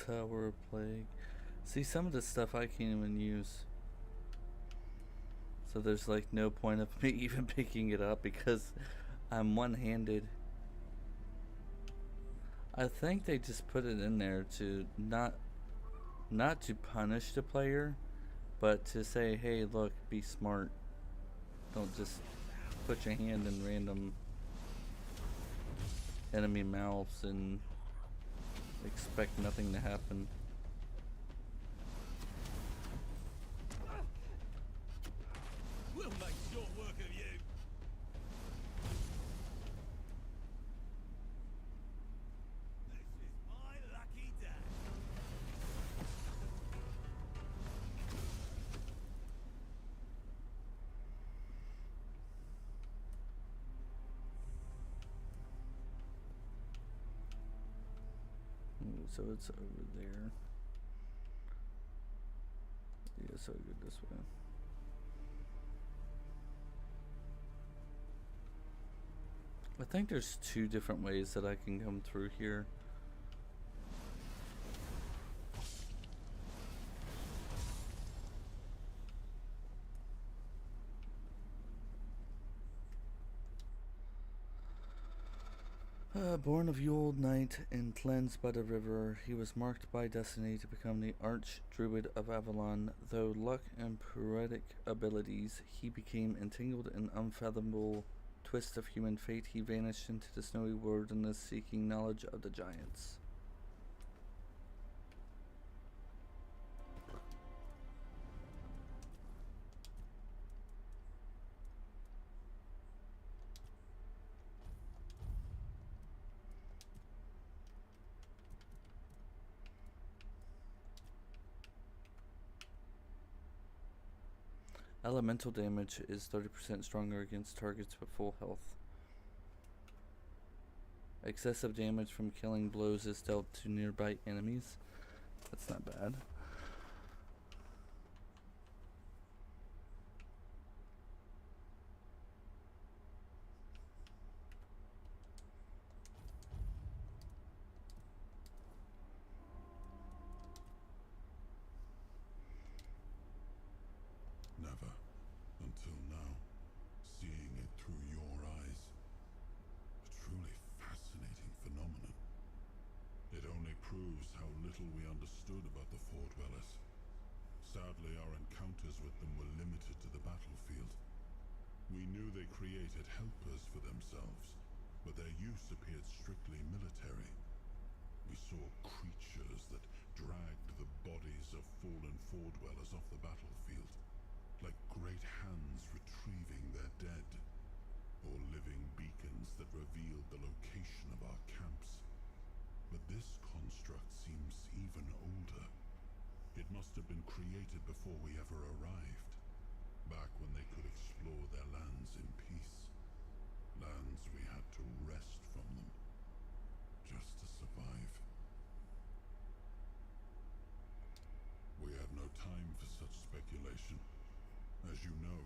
Tower of Plague. See, some of this stuff I can't even use. So there's like no point of me even picking it up because I'm one-handed. I think they just put it in there to not to punish the player, but to say, hey, look, be smart. Don't just put your hand in random enemy mouths and expect nothing to happen. We'll make short work of you. This is my lucky day. So it's over there. Yeah, so I go this way. I think there's two different ways that I can come through here. Born of Yule night and cleansed by the river, he was marked by destiny to become the Archdruid of Avalon. Though luck and poetic abilities, he became entangled in unfathomable twist of human fate. He vanished into the snowy wilderness, seeking knowledge of the giants. Elemental damage is 30% stronger against targets with full health. Excessive damage from killing blows is dealt to nearby enemies. That's not bad. Never, until now, seeing it through your eyes. A truly fascinating phenomenon. It only proves how little we understood about the Four Dwellers. Sadly, our encounters with them were limited to the battlefield. We knew they created helpers for themselves, but their use appeared strictly military. We saw creatures that dragged the bodies of fallen Four Dwellers off the battlefield, like great hands retrieving their dead, or living beacons that revealed the location of our camps. But this construct seems even older. It must have been created before we ever arrived, back when they could explore their lands in peace. Lands we had to wrest from them, just to survive. We have no time for such speculation. As you know,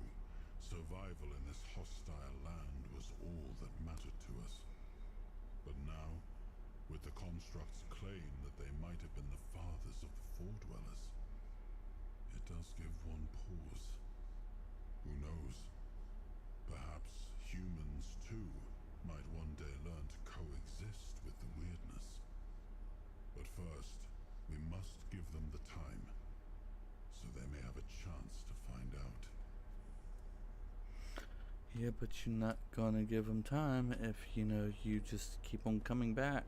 survival in this hostile land was all that mattered to us. But now, with the construct's claim that they might have been the fathers of the Four Dwellers, it does give one pause. Who knows? Perhaps humans too might one day learn to coexist with the weirdness. But first, we must give them the time, so they may have a chance to find out. Yeah, but you're not gonna give them time if, you just keep on coming back.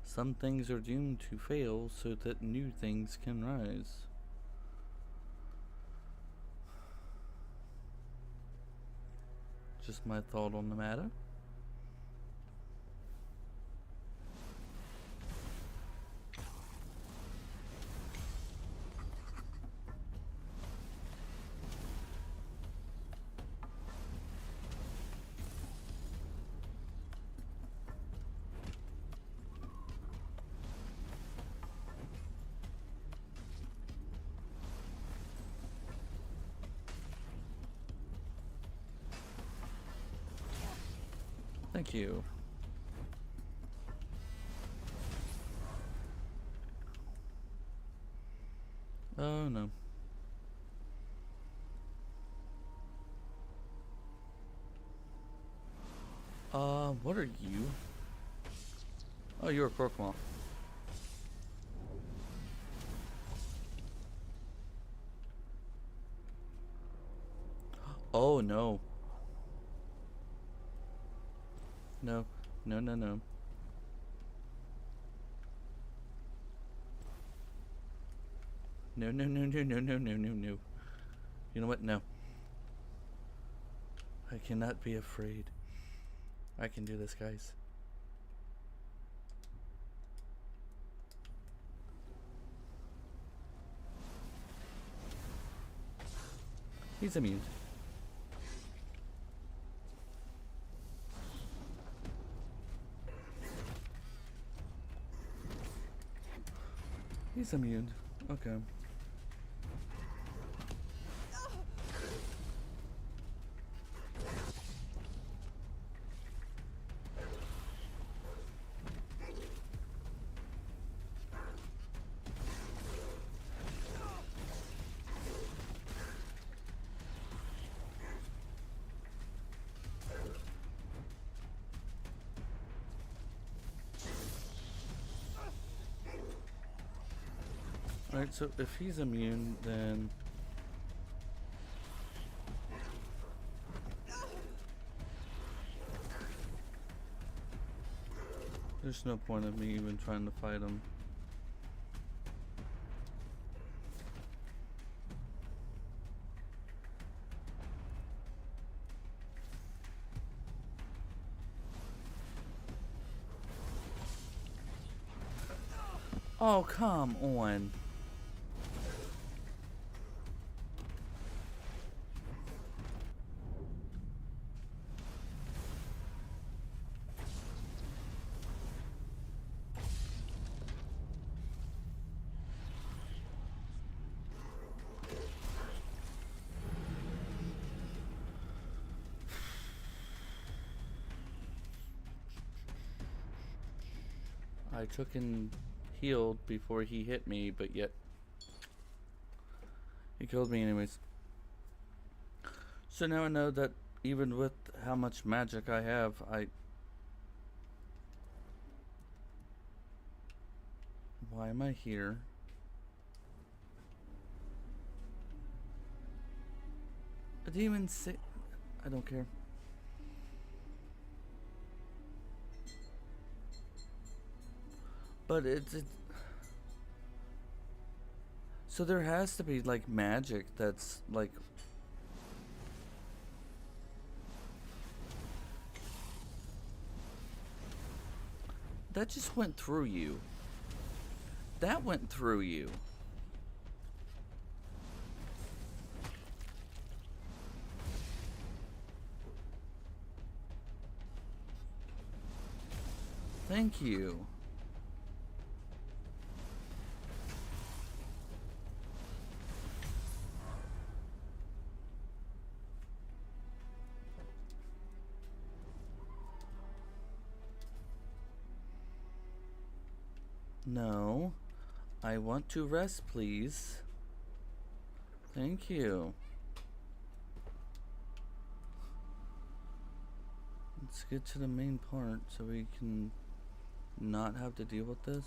Some things are doomed to fail so that new things can rise. Just my thought on the matter. Thank you. Oh no. What are you? Oh, you're a Corkmaw. Oh no. No. No, no, no. No, no, no, no, no, no, no, no, no. You know what? No. I cannot be afraid. I can do this, guys. He's immune. He's immune. Okay. Alright, so if he's immune, then... there's no point of me even trying to fight him. Oh, come on. I took and healed before he hit me, but yet he killed me anyways. So now I know that even with how much magic I have, why am I here? A demon I don't care. But so there has to be like magic that's like that just went through you. That went through you. Thank you. No. I want to rest, please. Thank you. Let's get to the main part so we can not have to deal with this.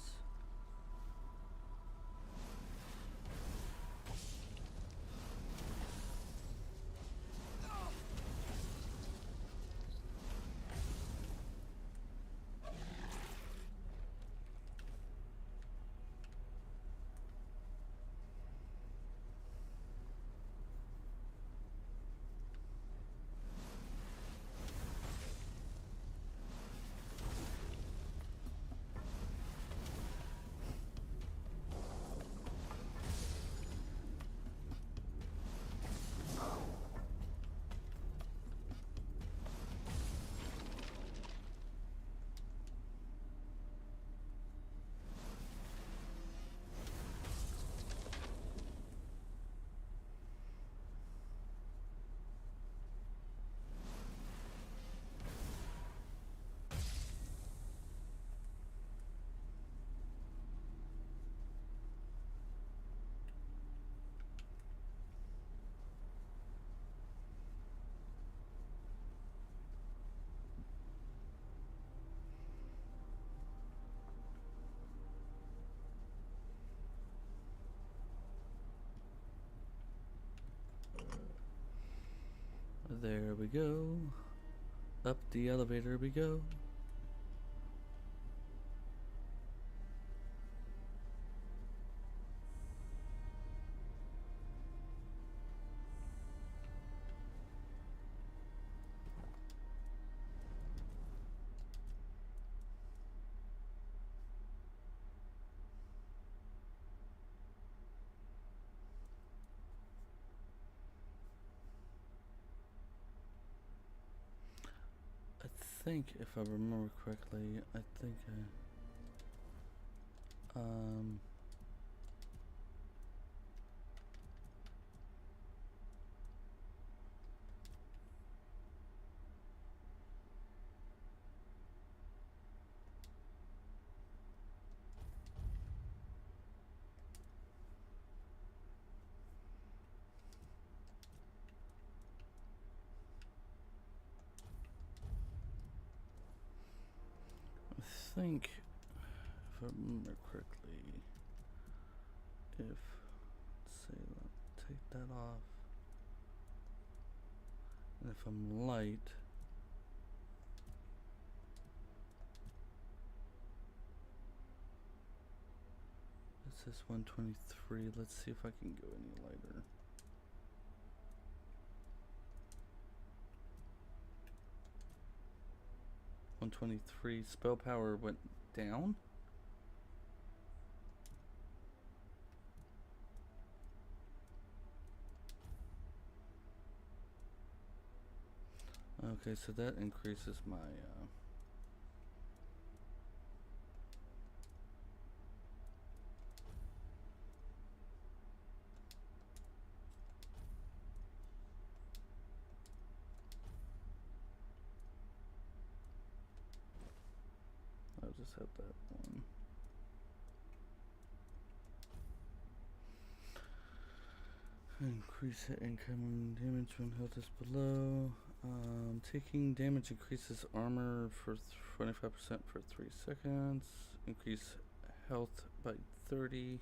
There we go. Up the elevator we go. I think if I remember correctly, I think if I remember correctly, if, let's see, take that off, and if I'm light, it says 123. Let's see if I can go any lighter. .123. Spell power went down. Okay, so that increases my I'll just have that one. Increase the incoming damage when health is below. Taking damage increases armor for 25% for 3 seconds. Increase health by 30.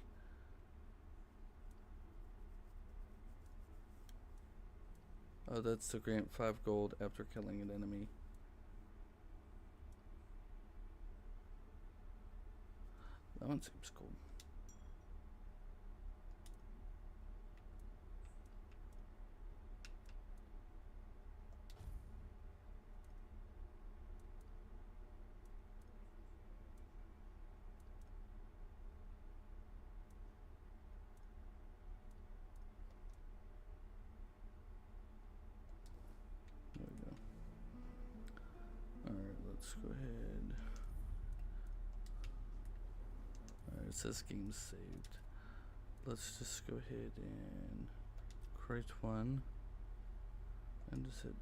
Oh, that's to grant 5 gold after killing an enemy. That one seems cool. There we go. Alright, let's go ahead. Alright, it says game saved. Let's just go ahead and create one and just hit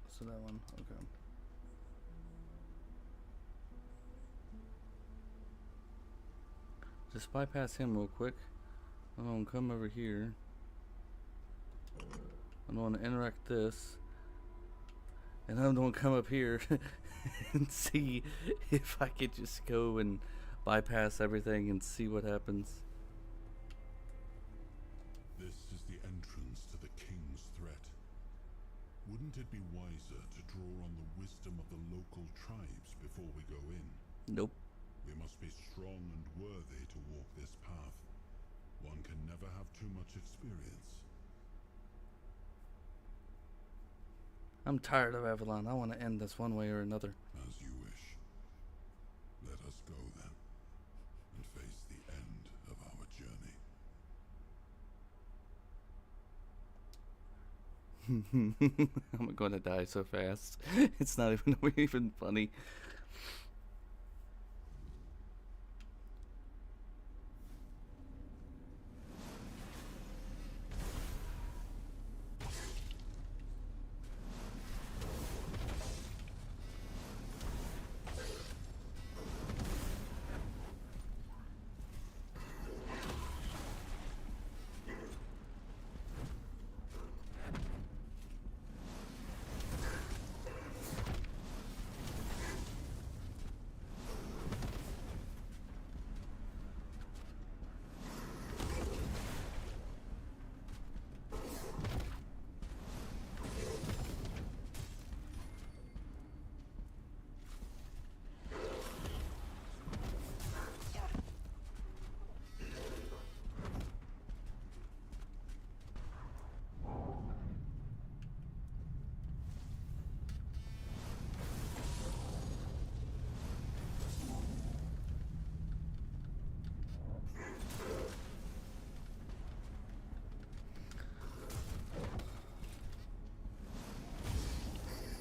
so that one, okay. Just bypass him real quick. I'm gonna come over here. I'm gonna interact this, and I'm gonna come up here and see if I could just go and bypass everything and see what happens. This is the entrance to the king's threat. Wouldn't it be wiser to draw on the wisdom of the local tribes before we go in? Nope. We must be strong and worthy to walk this path. One can never have too much experience. I'm tired of Avalon. I want to end this one way or another. As you wish. Let us go then, and face the end of our journey. I'm going to die so fast. It's not even funny.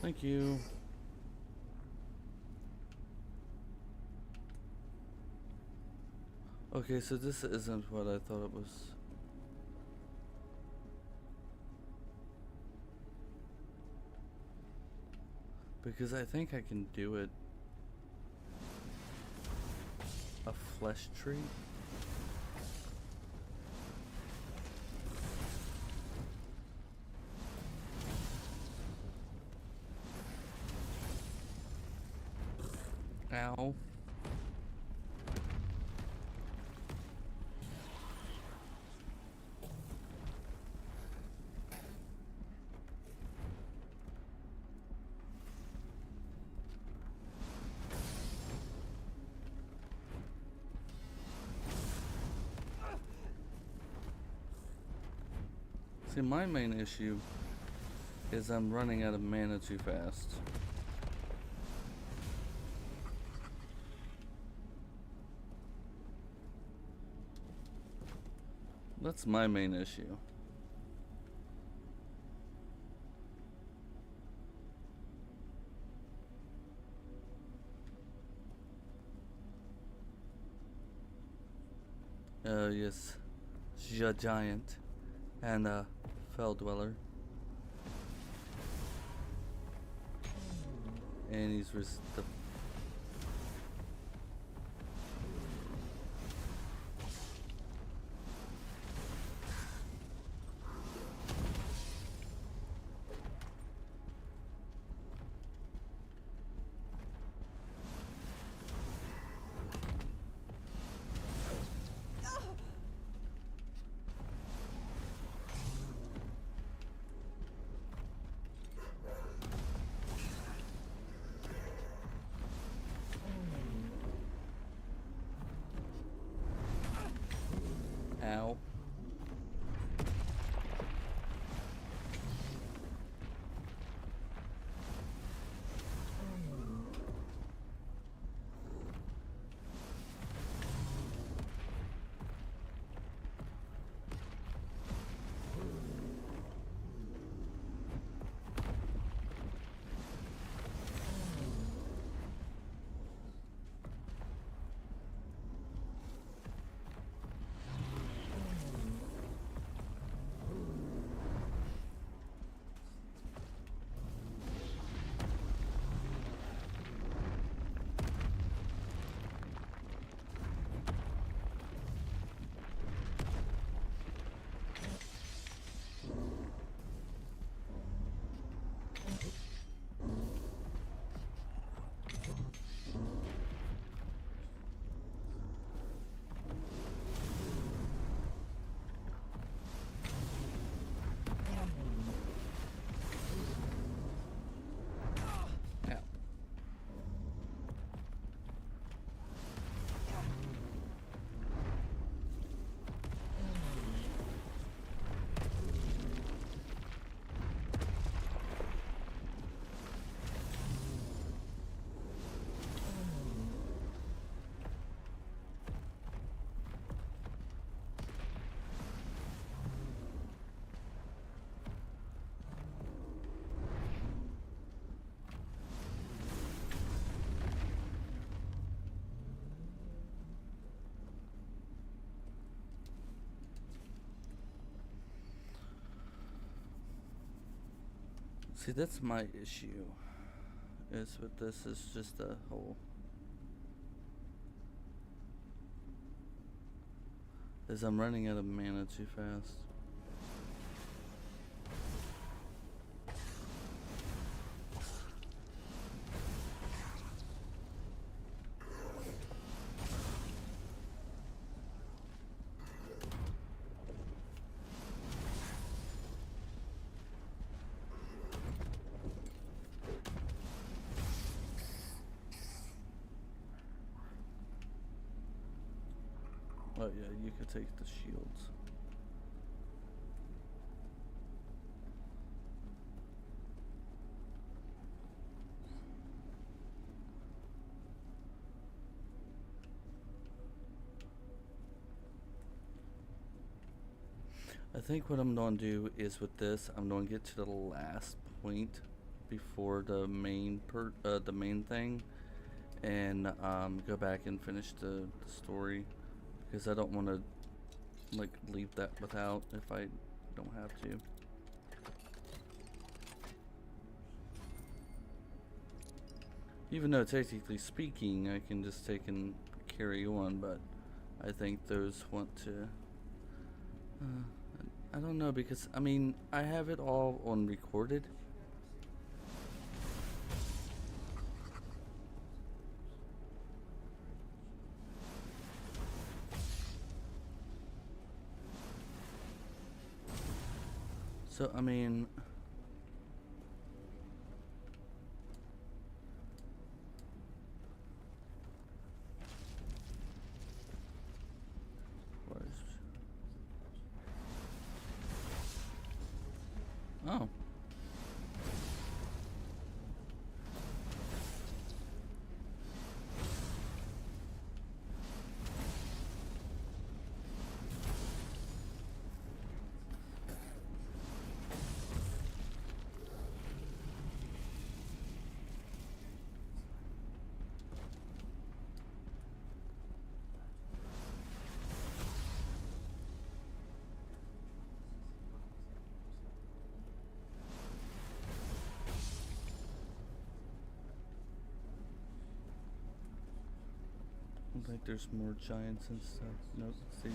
Thank you. Okay, so this isn't what I thought it was. Because I think I can do it. A flesh tree? Ow. See, my main issue is I'm running out of mana too fast. That's my main issue. Yes. Giant and a fell dweller. And he's the ow. See, that's my issue. Is with this is just a whole. Is I'm running out of mana too fast. Oh yeah, you could take the shields. I think what I'm going to do is with this, I'm going to get to the last point before the main thing, and go back and finish the story, because I don't want to like leave that without if I don't have to. Even though technically speaking, I can just take and carry on, but I think those want to. I don't know, because I mean I have it all on recorded. So I mean, oh. Like there's more giants and stuff. Nope, it's these.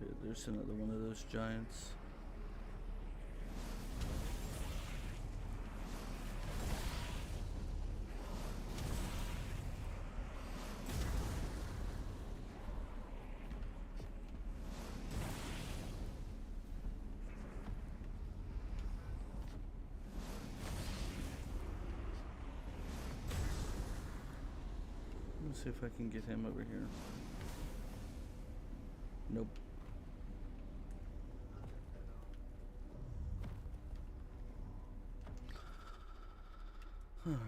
Yeah, there's another one of those giants. Let's see if I can get him over here. Nope. Alright.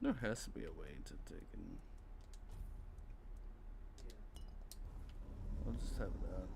There has to be a way to take it. I'll just have that.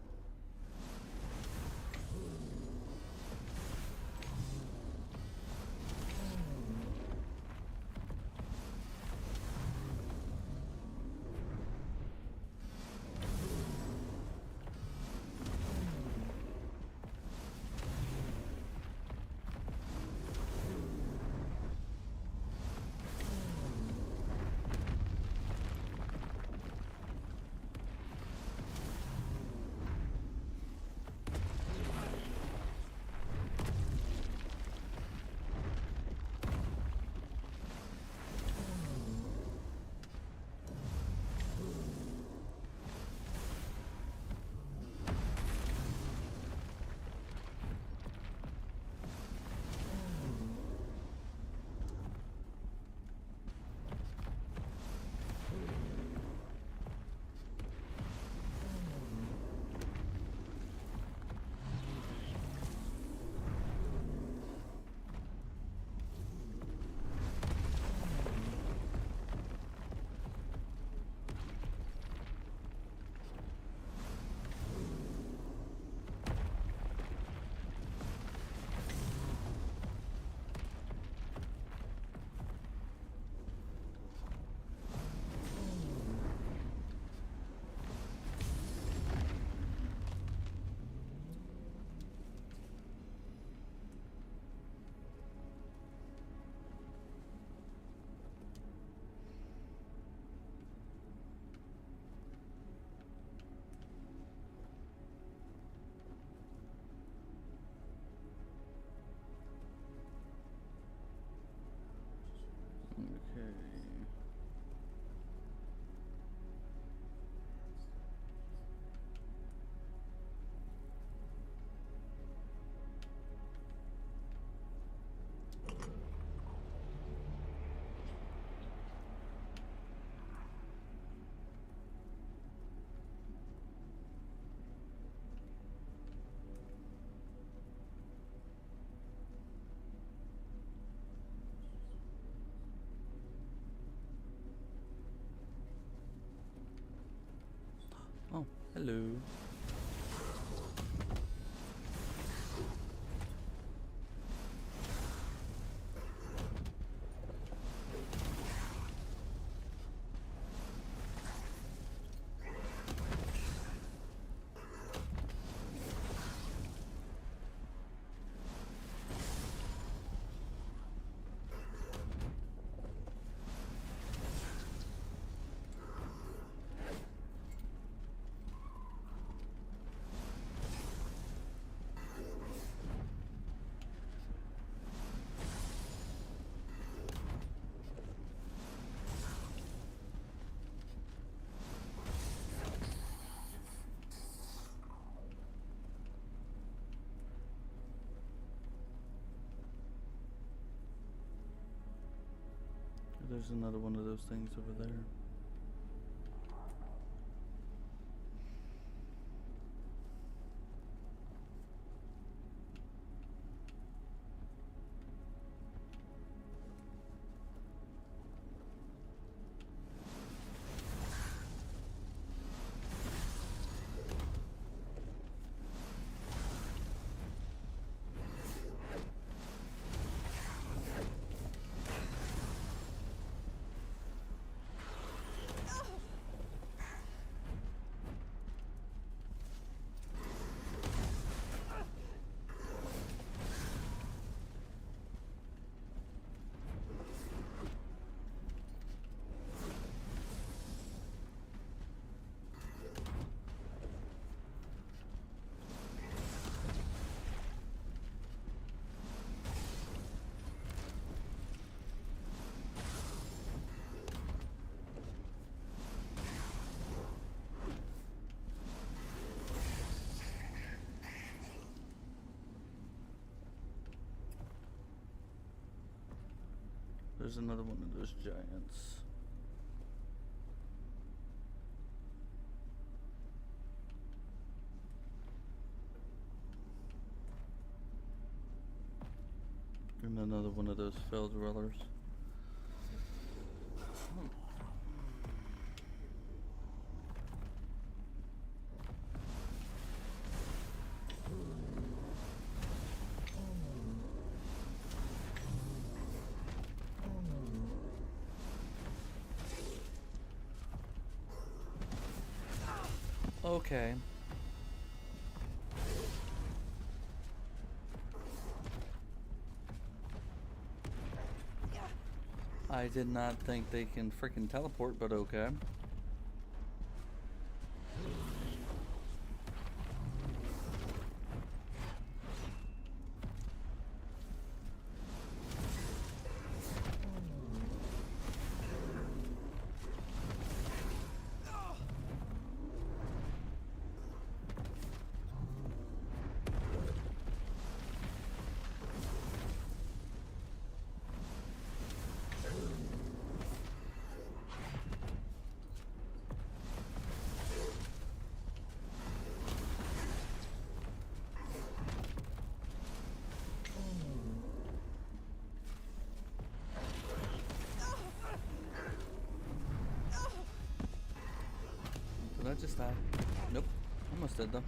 Hello. There's another one of those things over there. There's another one of those giants. And another one of those fell dwellers. Okay. I did not think they can freaking teleport, but okay. Did I just die? Nope. Almost did though.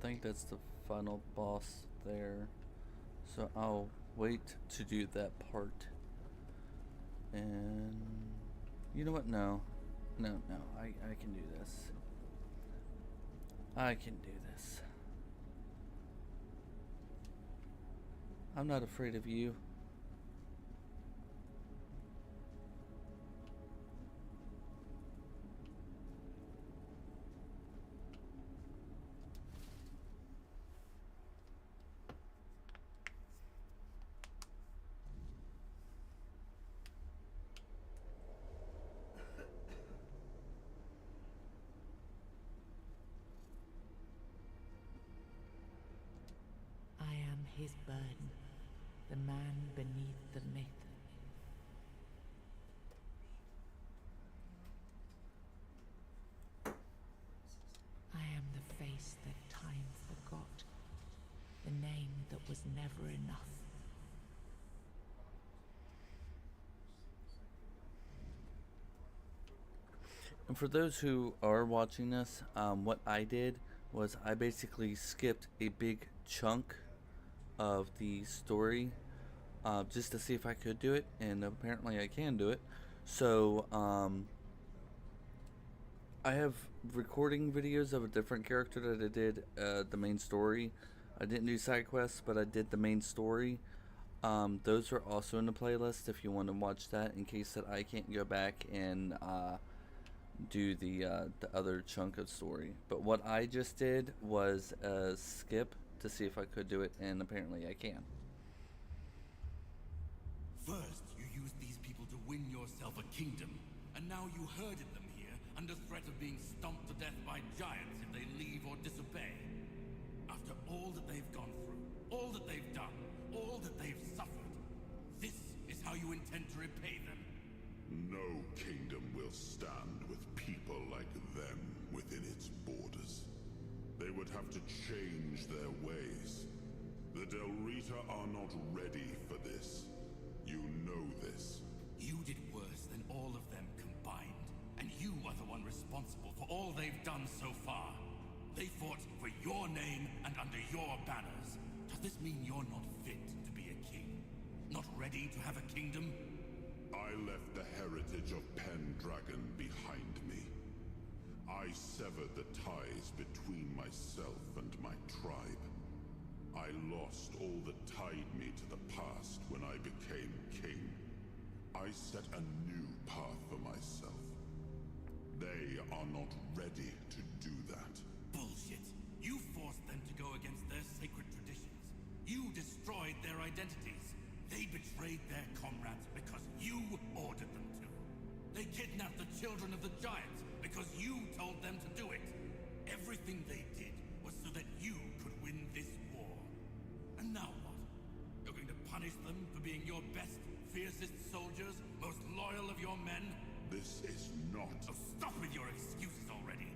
think that's the final boss there. So I'll wait to do that part. And you know what? No. I can do this. I can do this. I'm not afraid of you. I am his burden, the man beneath the myth. I am the face that time forgot, the name that was never enough. And for those who are watching this, what I did was I basically skipped a big chunk of the story just to see if I could do it, and apparently I can do it. So I have recording videos of a different character that I did the main story. I didn't do side quests, but I did the main story. Those are also in the playlist if you want to watch that, in case that I can't go back and do the other chunk of story. But what I just did was skip to see if I could do it, and apparently I can. First, you used these people to win yourself a kingdom, and now you herded them here under threat of being stomped to death by giants if they leave or disobey. After all that they've gone through, all that they've done, all that they've suffered, this is how you intend to repay them? No kingdom will stand with people like them within its borders. They would have to change their ways. The Del Rita are not ready for this. You know this. You did worse than all of them combined, and you are the one responsible for all they've done so far. They fought for your name and under your banners. Does this mean you're not fit to be a king? Not ready to have a kingdom? I left the heritage of Pendragon behind me. I severed the ties between myself and my tribe. I lost all that tied me to the past when I became king. I set a new path for myself. They are not ready to do that. Bullshit. You forced them to go against their sacred traditions. You destroyed their identities. They betrayed their comrades because you ordered them to. They kidnapped the children of the giants because you told them to do it. Everything they did was so that you could win this war. And now what? You're going to punish them for being your best, fiercest soldiers, most loyal of your men? This is not... So stop with your excuses already.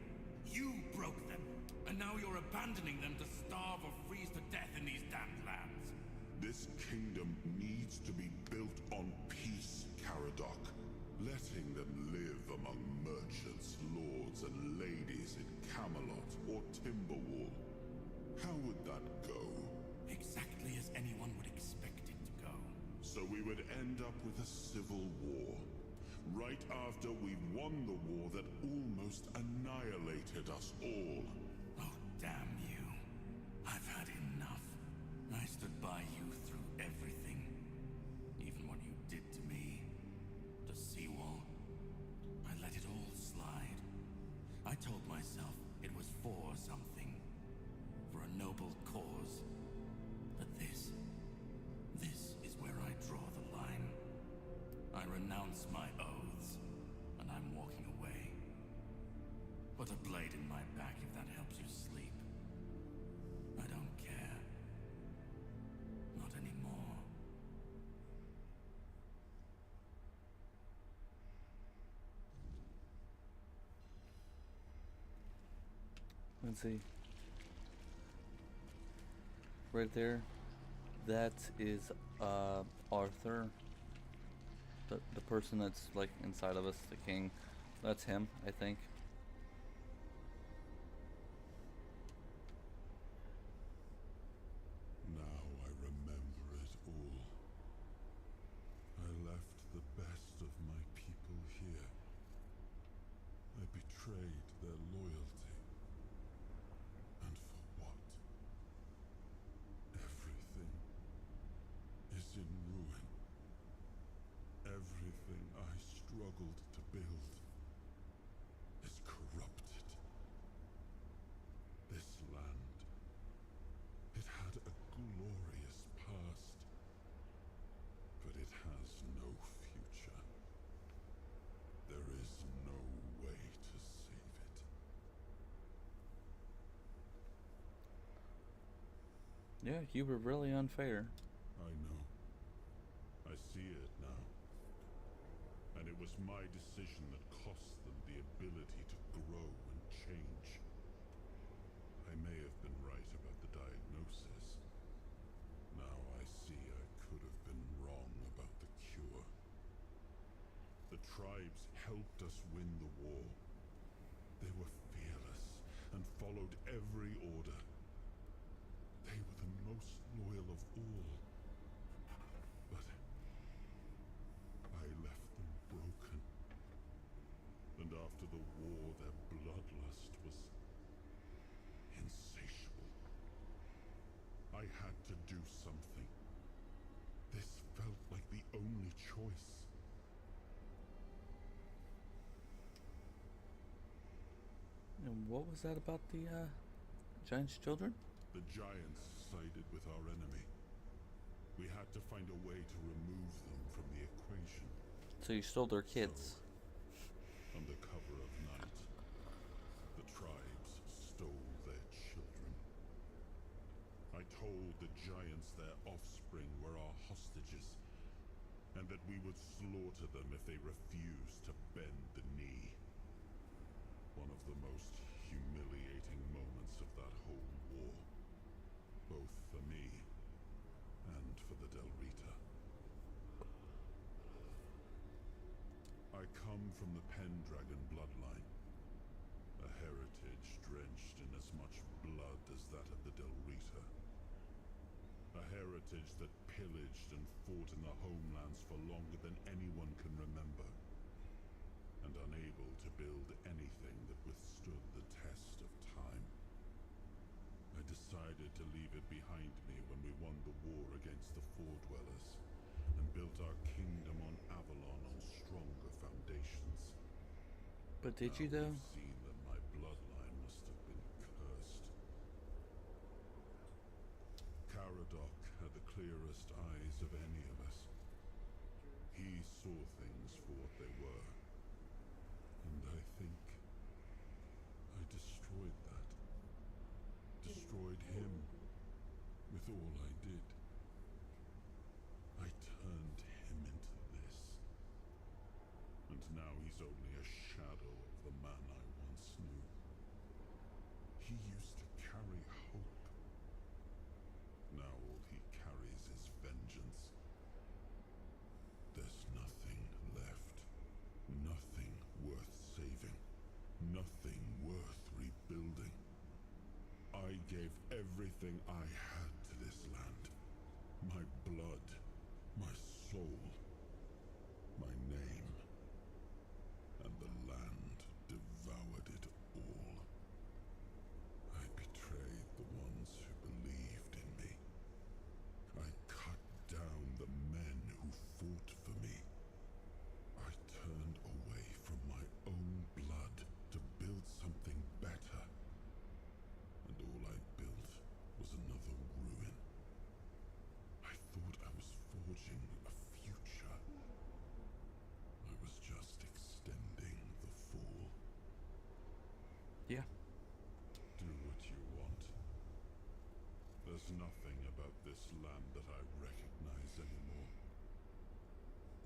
You broke them, and now you're abandoning them to starve or freeze to death in these damned lands. This kingdom needs to be built on peace, Caradoc. Letting them live among merchants, lords, and ladies in Camelot or Timberwall. How would that go? Exactly as anyone would expect it to go. So we would end up with a civil war. Right after we won the war that almost annihilated us all. Oh, damn you. I've had enough. I stood by you through everything. Even what you did to me. To Seawall. I let it all slide. I told myself it was for something. For a noble cause. But this is where I draw the line. I renounce my oaths, and I'm walking away. Put a blade in my back if that helps you sleep. I don't care. Not anymore. Let's see. Right there. That is Arthur. The person that's like inside of us, the king. That's him, I think. struggled to build is corrupted. This land, it had a glorious past, but it has no future. There is no way to save it. Yeah, you were really unfair. I know. I see it now. And it was my decision that cost them the ability to grow and change. I may have been right about the diagnosis. Now I see I could have been wrong about the cure. The tribes helped us win the war. They were fearless and followed every order. They were the most loyal of all. But I left them broken. And after the war, their bloodlust was insatiable. I had to do something. This felt like the only choice. And what was that about the giant's children? The giants sided with our enemy. We had to find a way to remove them from the equation. So you stole their kids. So, under cover of night, the tribes stole their children. I told the giants their offspring were our hostages, and that we would slaughter them if they refused to bend the knee. One of the most humiliating moments of that whole war, both for me and for the Del Rita. I come from the Pendragon bloodline, a heritage drenched in as much blood as that of the Del Rita. A heritage that pillaged and fought in the homelands for longer than anyone can remember, and unable to build anything that withstood the test of time. I decided to leave it behind me when we won the war against the Four Dwellers, and built our kingdom on Avalon on stronger foundations. But did Now you though? we've seen that my bloodline must have been cursed. Caradoc had the clearest eyes of any of us. He saw things for what they were. And I think I destroyed that. Destroyed him with all I did. I turned him into this. And now he's only a shadow of the man I once knew. He used to carry hope. Now all he carries is vengeance. There's nothing left. Nothing worth saving. Nothing worth rebuilding. I gave everything I had to this land. My blood, my soul, my name. And the land devoured it all. I betrayed the ones who believed in me. I cut down the men who fought for me. I turned away from my own blood to build something better. And all I built was another ruin. I thought I was forging a future. I was just extending the fall. Yeah. Do what you want. There's nothing about this land that I recognize anymore.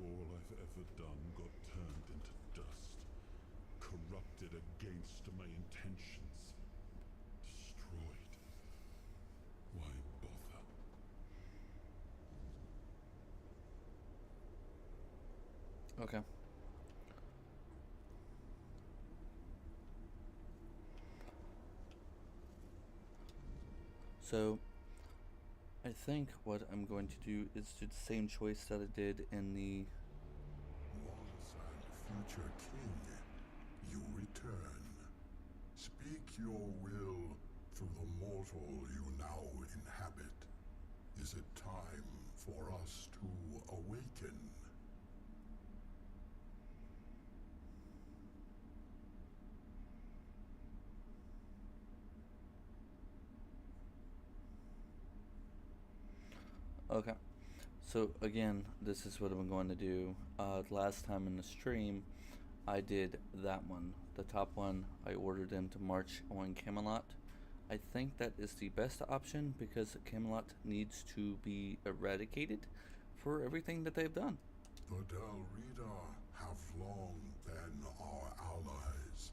All I've ever done got turned into dust, corrupted against my intentions, destroyed. Why bother? Okay. So, I think what I'm going to do is do the same choice that I did in the... Once and future king, you return. Speak your will through the mortal you now inhabit. Is it time for us to awaken? Okay. So again, this is what I'm going to do. Last time in the stream, I did that one. The top one, I ordered them to march on Camelot. I think that is the best option because Camelot needs to be eradicated for everything that they've done. The Dalrida have long been our allies.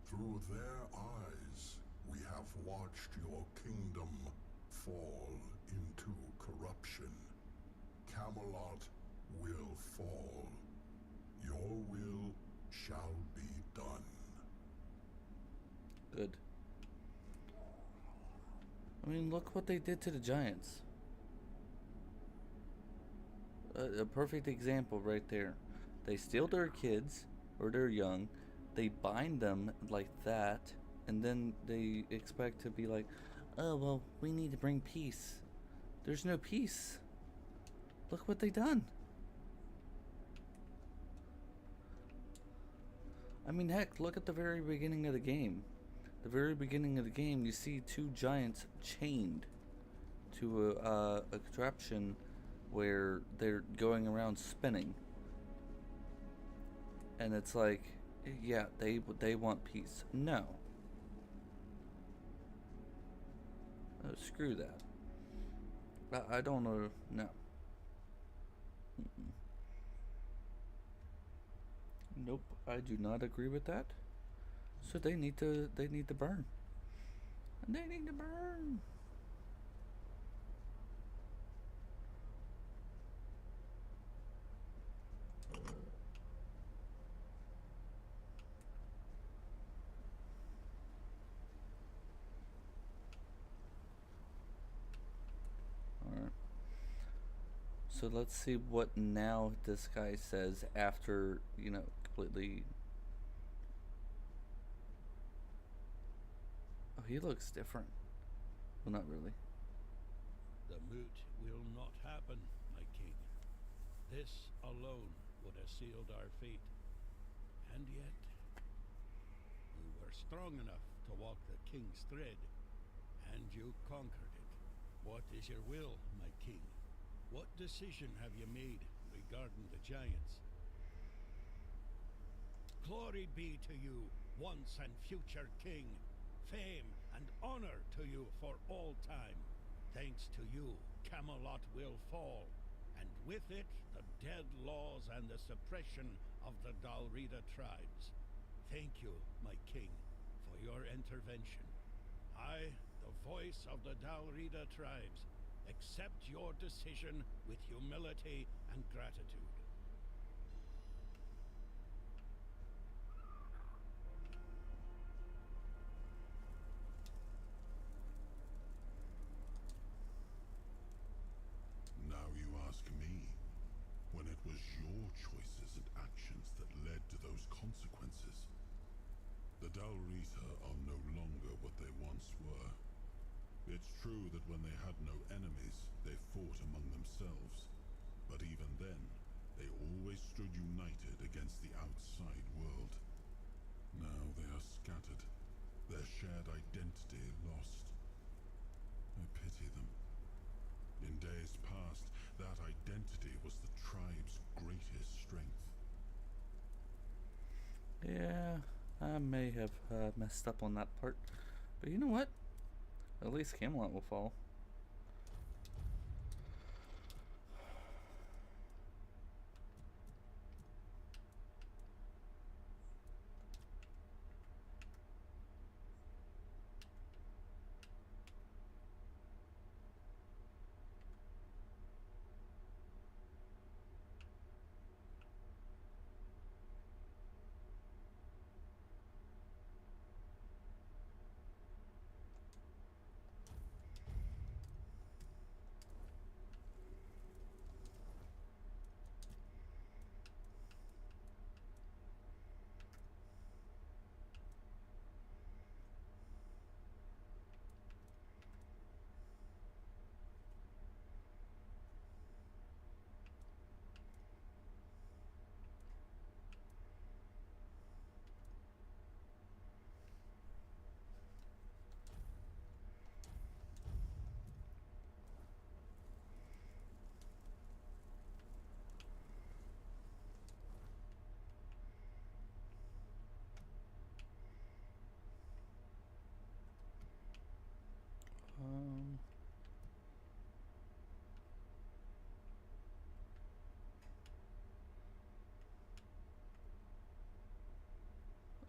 Through their eyes, we have watched your kingdom fall into corruption. Camelot will fall. Your will shall be done. Good. I mean, look what they did to the Giants. A perfect example right there. They steal their kids, or they're young, they bind them like that, and then they expect to be like, oh, well, we need to bring peace. There's no peace. Look what they done. I mean, heck, look at the very beginning of the game. The very beginning of the game, you see two giants chained to a contraption where they're going around spinning. And it's like, yeah, they want peace. No. Oh, screw that. I don't know. No. Mm-mm. Nope, I do not agree with that. So they need to burn. And they need to burn. Alright. So let's see what now this guy says after, you know, completely. Oh, he looks different. Well, not really. The moot will not happen, my king. This alone would have sealed our fate. And yet, you were strong enough to walk the king's thread, and you conquered it. What is your will, my king? What decision have you made regarding the giants? Glory be to you, once and future king. Fame and honor to you for all time. Thanks to you, Camelot will fall, and with it, the dead laws and the suppression of the Dalrida tribes. Thank you, my king, for your intervention. I, the voice of the Dalrida tribes, accept your decision with humility and gratitude. Now you ask me, when it was your choices and actions that led to those consequences. The Dalrita are no longer what they once were. It's true that when they had no enemies, they fought among themselves. But even then, they always stood united against the outside world. Now they are scattered, their shared identity lost. I pity them. In days past, that identity was the tribe's greatest strength. Yeah, I may have messed up on that part. But you know what? At least Camelot will fall.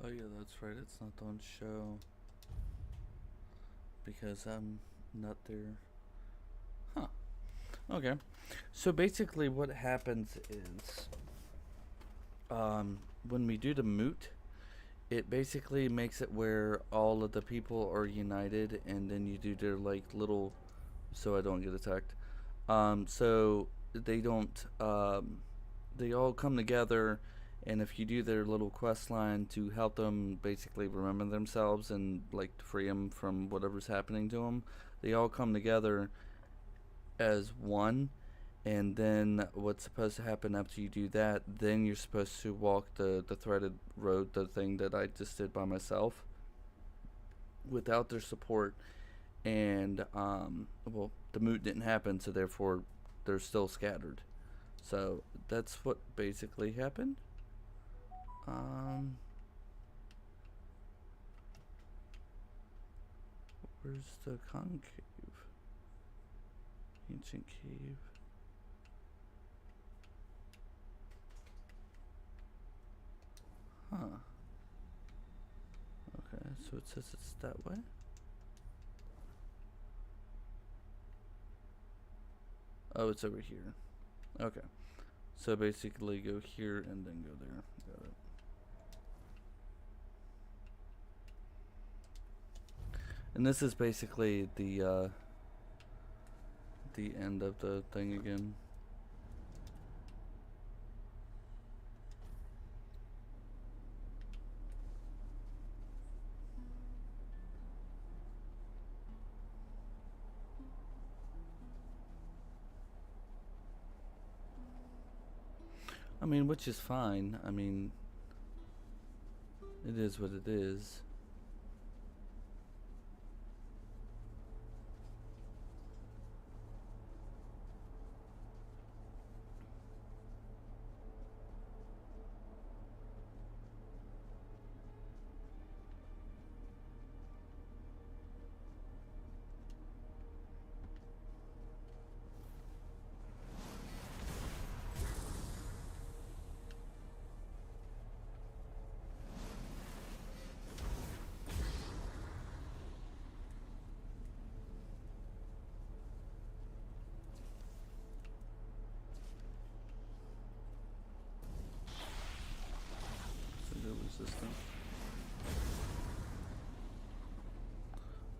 Oh yeah, that's right. It's not on show because I'm not there. Huh. Okay. So basically, what happens is, when we do the moot, it basically makes it where all of the people are united, and then you do their like little, so I don't get attacked. So they don't. They all come together, and if you do their little quest line to help them basically remember themselves and like free them from whatever's happening to them, they all come together as one. And then what's supposed to happen after you do that, then you're supposed to walk the threaded road, the thing that I just did by myself without their support. And well, the moot didn't happen, so therefore they're still scattered. So that's what basically happened. Where's the concave? Ancient cave. Huh. Okay, so it says it's that way. Oh, it's over here. Okay. So basically go here and then go there. Got it. And this is basically the end of the thing again. I mean, which is fine. I mean, it is what it is. Resistant.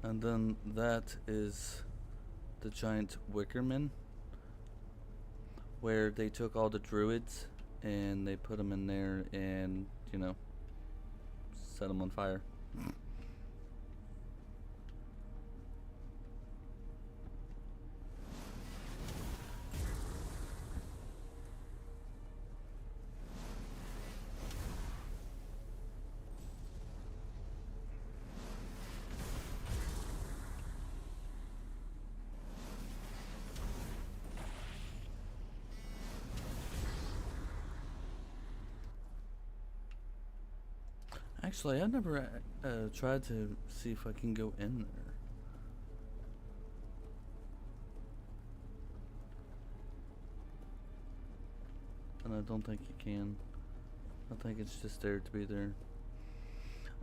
And then that is the giant Wickerman, where they took all the druids and they put them in there and, you know, set them on fire. Actually, I never tried to see if I can go in there. And I don't think you can. I think it's just there to be there.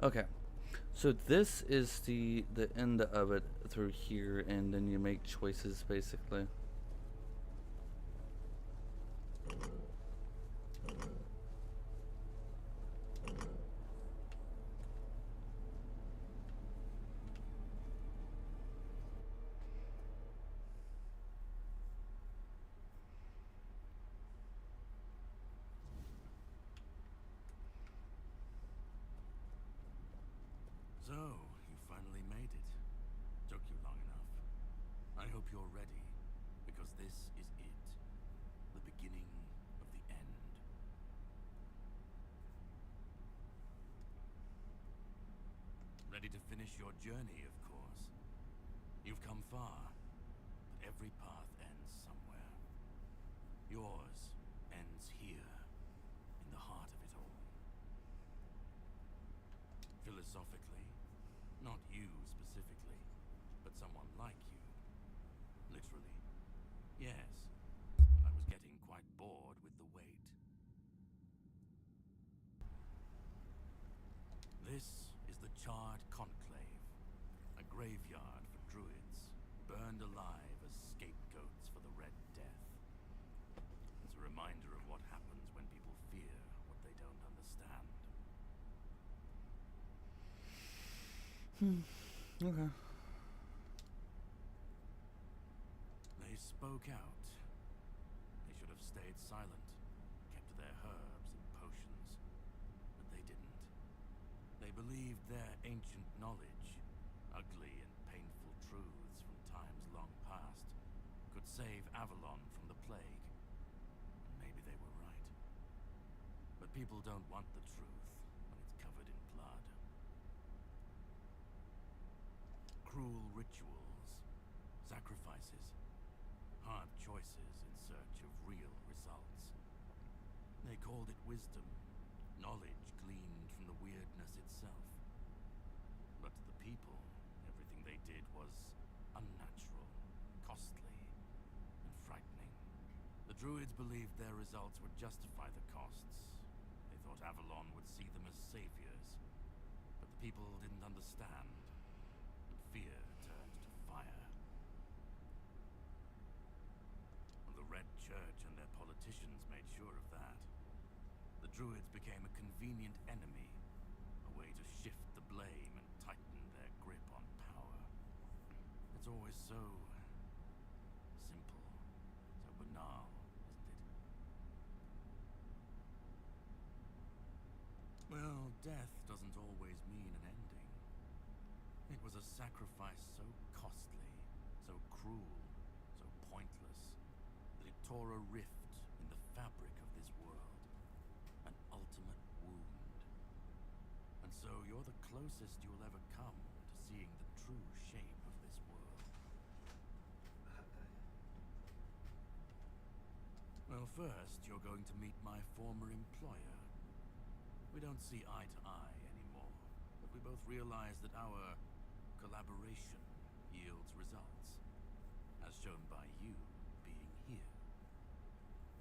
Okay. So this is the end of it through here, and then you make choices basically. So, you finally made it. Took you long enough. I hope you're ready, because this is it. The beginning of the end. Ready to finish your journey, of course. You've come far, but every path ends somewhere. Yours ends here, in the heart of it all. Philosophically, not you specifically, but someone like you. Literally. Yes. I was getting quite bored with the wait. This is the Charred Conclave, a graveyard for druids, burned alive as scapegoats for the Red Death. It's a reminder of what happens when people fear what they don't understand. Okay. They spoke out. They should have stayed silent, kept to their herbs and potions, but they didn't. They believed their ancient knowledge, ugly and painful truths from times long past, could save Avalon from the plague. And maybe they were right. But people don't want the truth when it's covered in blood. Cruel rituals, sacrifices, hard choices in search of real results. They called it wisdom, knowledge gleaned from the weirdness itself. But to the people, everything they did was unnatural, costly, and frightening. The druids believed their results would justify the costs. They thought Avalon would see them as saviors. But the people didn't understand. Fear turned to fire. The Red Church and their politicians made sure of that. The druids became a convenient enemy, a way to shift the blame and tighten their grip on power. It's always so simple, so banal, isn't it? Well, death doesn't always mean an ending. It was a sacrifice so costly, so cruel, so pointless, that it tore a rift in the fabric of this world. An ultimate wound. And so you're the closest you'll ever come to seeing the true shape of this world. Well, first, you're going to meet my former employer. We don't see eye to eye anymore, but we both realize that our collaboration yields results, as shown by you being here.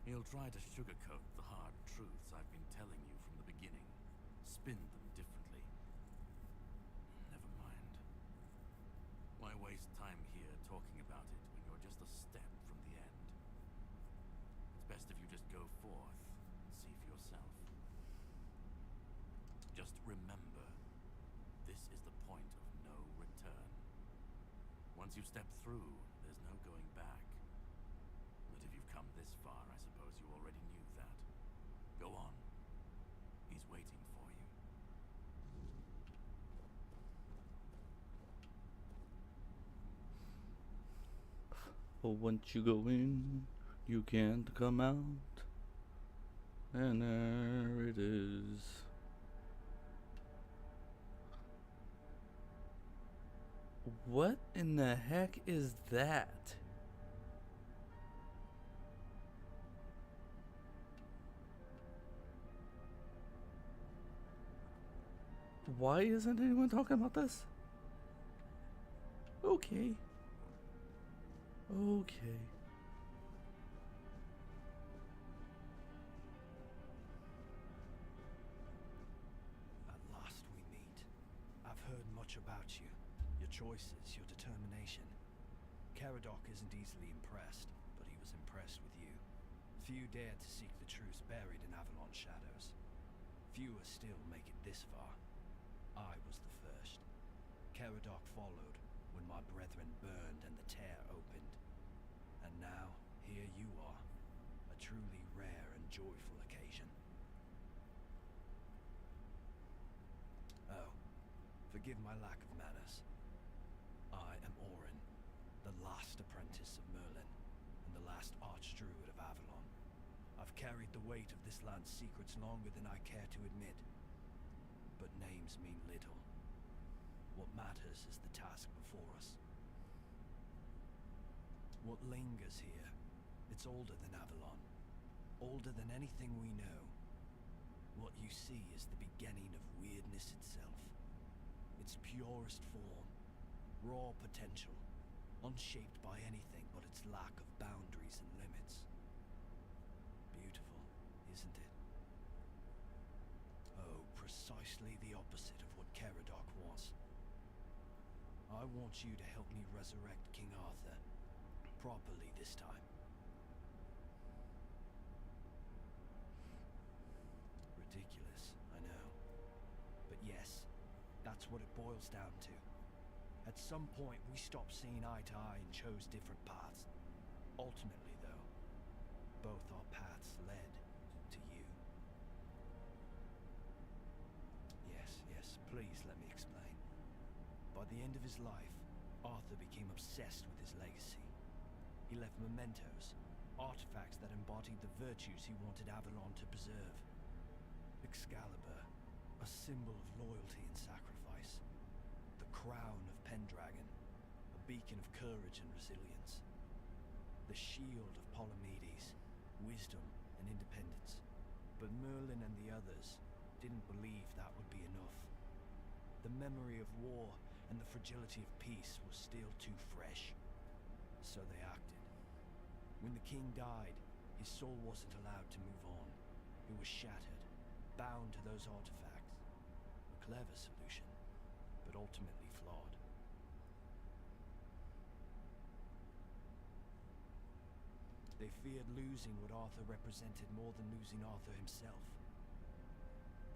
He'll try to sugarcoat the hard truths I've been telling you from the beginning, spin them differently. Never mind. Why waste time here talking about it when you're just a step from the end? It's best if you just go forth and see for yourself. Just remember, this is the point of no return. Once you've stepped through, there's no going back. But if you've come this far, I suppose you already knew that. Go on. He's waiting for you. But once you go in, you can't come out. And there it is. What in the heck is that? Why isn't anyone talking about this? Okay. Okay. At last we meet. I've heard much about you. Your choices, your determination. Caradoc isn't easily impressed, but he was impressed with you. Few dared to seek the truths buried in Avalon shadows. Fewer still make it this far. I was the first. Caradoc followed when my brethren burned and the tear opened. And now, here you are. A truly rare and joyful occasion. Oh, forgive my lack of manners. I am Orin, the last apprentice of Merlin, and the last archdruid of Avalon. I've carried the weight of this land's secrets longer than I care to admit. But names mean little. What matters is the task before us. What lingers here, it's older than Avalon. Older than anything we know. What you see is the beginning of weirdness itself. Its purest form. Raw potential. Unshaped by anything but its lack of boundaries and limits. Beautiful, isn't it? Oh, precisely precisely the opposite of what Caradoc wants. I want you to help me resurrect King Arthur. Properly this time. Ridiculous, I know. But yes, that's what it boils down to. At some point, we stopped seeing eye to eye and chose different paths. Ultimately, though, both our paths led to you. Yes, please let me explain. By the end of his life, Arthur became obsessed with his legacy. He left mementos, artifacts that embodied the virtues he wanted Avalon to preserve. Excalibur, a symbol of loyalty and sacrifice. The crown of Pendragon, a beacon of courage and resilience. The shield of Palamedes, wisdom and independence. But Merlin and the others didn't believe that would be enough. The memory of war and the fragility of peace was still too fresh. So they acted. When the king died, his soul wasn't allowed to move on. It was shattered, bound to those artifacts. A clever solution, but ultimately flawed. They feared losing what Arthur represented more than losing Arthur himself.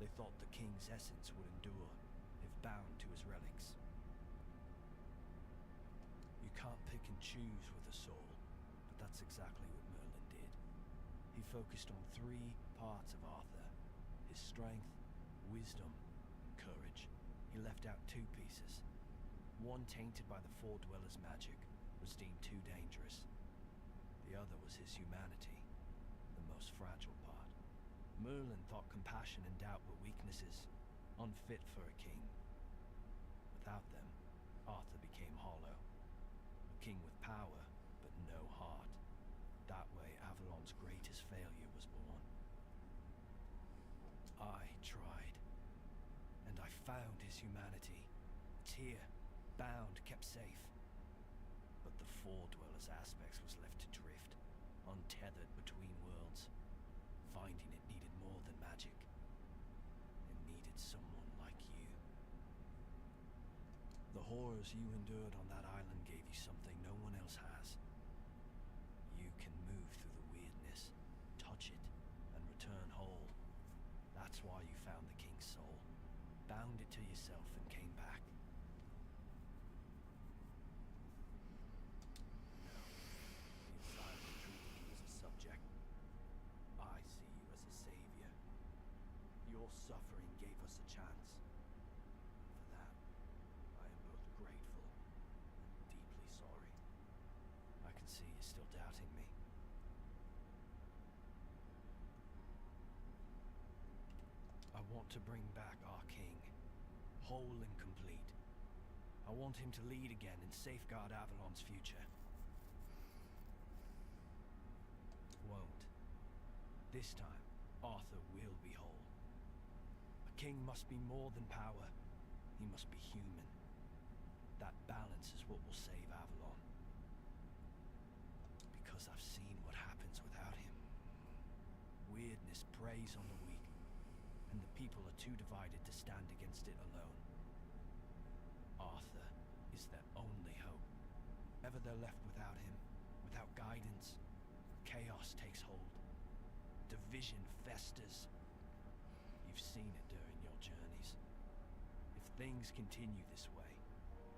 They thought the king's essence would endure, if bound to his relics. You can't pick and choose with a soul, but that's exactly what Merlin did. He focused on 3 parts of Arthur: his strength, wisdom, courage. He left out 2 pieces. One, tainted by the Four Dwellers' magic, was deemed too dangerous. The other was his humanity, the most fragile part. Merlin thought compassion and doubt were weaknesses, unfit for a king. Without them, Arthur became hollow. A king with power, but no heart. That way, Avalon's greatest failure was born. I tried, and I found his humanity. It's here, bound, kept safe. But the Four Dwellers' aspects was left to drift, untethered between worlds. Finding it needed more than magic. It needed someone like you. The horrors you endured on that island gave you something no one else has. You can move through the weirdness, touch it, and return whole. That's why you found the king's soul, bound it to yourself, and came back. No, the Asylum treated you as a subject. I see you as a savior. Your suffering gave us a chance. For that, I am both grateful and deeply sorry. I can see you're still doubting me. I want to bring back our king, whole and complete. I want him to lead again and safeguard Avalon's future. Won't. This time, Arthur will be whole. A king must be more than power. He must be human. That balance is what will save Avalon. Because I've seen what happens without him. Weirdness preys on the weak, and the people are too divided to stand against it alone. Arthur is their only hope. Ever they're left without him, without guidance, chaos takes hold. Division festers. You've seen it during your journeys. If things continue this way,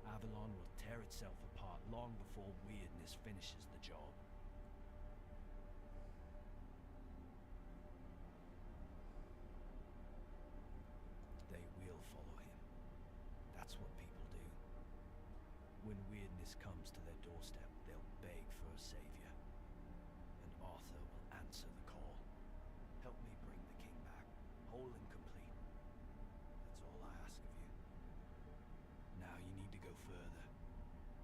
Avalon will tear itself apart long before weirdness finishes the job. They will follow him. That's what people do. When weirdness comes to their doorstep, they'll beg for a savior. And Arthur will answer the call. Help me bring the king back, whole and complete. That's all I ask of you. Now you need to go further.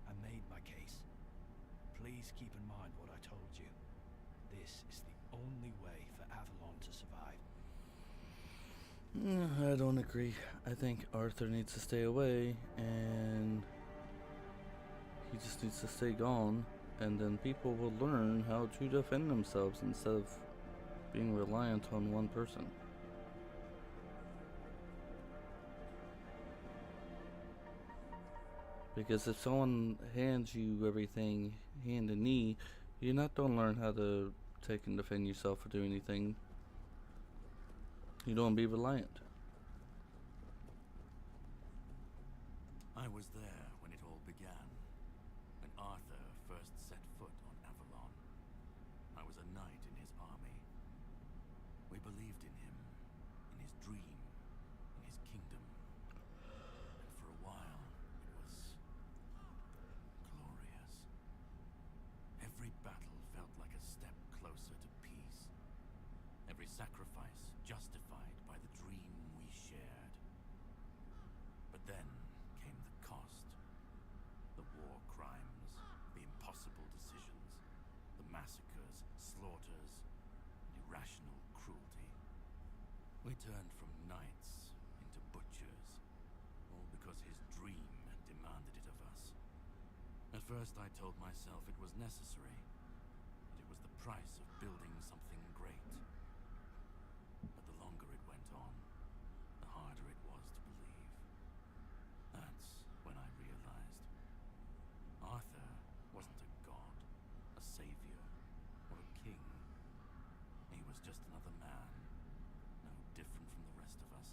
I made my case. Please keep in mind what I told you. This is the only way for Avalon to survive. I don't agree. I think Arthur needs to stay away, and he just needs to stay gone, and then people will learn how to defend themselves instead of being reliant on one person. Because if someone hands you everything hand and knee, you're not going to learn how to take and defend yourself or do anything. You don't be reliant. I was there when it all began, when Arthur first set foot on Avalon. I was a knight in his army. We believed in him, in his dream, in his kingdom. And for a while, it was glorious. Every battle felt like a step closer to peace. Every sacrifice justified by the dream we shared. But then came the cost. The war crimes, the impossible decisions, the massacres, slaughters, and irrational cruelty. We turned from knights into butchers, all because his dream demanded it of us. At first I told myself it was necessary, that it was the price of building something great. But the longer it went on, the harder it was to believe. That's when I realized Arthur wasn't a god, a savior, or a king. He was just another man, no different from the rest of us.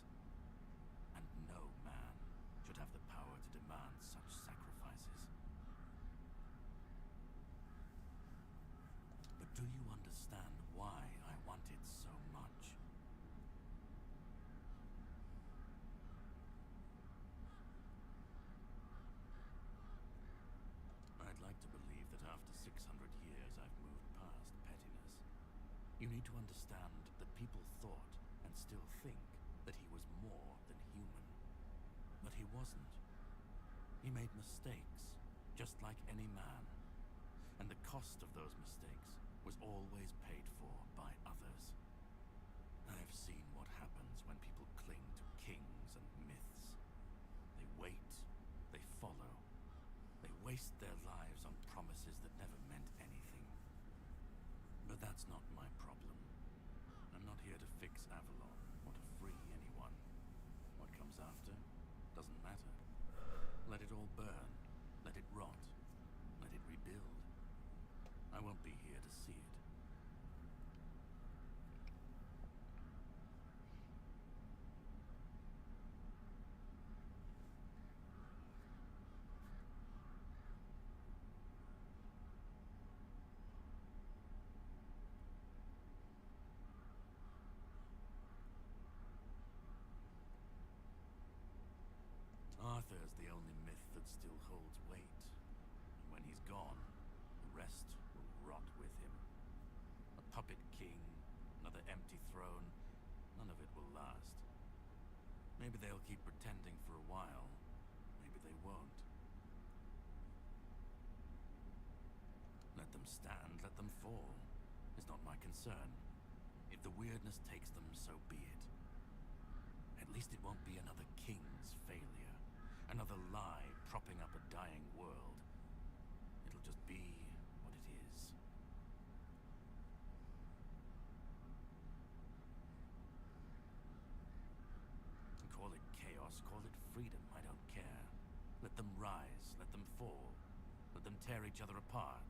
And no man should have the power to demand such sacrifices. But do you understand why I wanted so much? I'd like to believe that after 600 years I've moved past pettiness. You need to understand that people thought, and still think, that he was more than human. But he wasn't. He made mistakes, just like any man. And the cost of those mistakes was always paid for by others. I've seen what happens when people cling to kings and myths. They wait, they follow, they waste their lives on promises that never meant anything. But that's not my problem. I'm not here to fix Avalon or to free anyone. What comes after doesn't matter. Let it all burn, let it rot, let it rebuild. I won't be here to see it. Arthur's the only myth that still holds weight. And when he's gone, the rest will rot with him. A puppet king, another empty throne, none of it will last. Maybe they'll keep pretending for a while. Maybe they won't. Let them stand, let them fall. It's not my concern. If the weirdness takes them, so be it. At least it won't be another king's failure. Another lie propping up a dying world. It'll just be what it is. Call it chaos, call it freedom, I don't care. Let them rise, let them fall. Let them tear each other apart.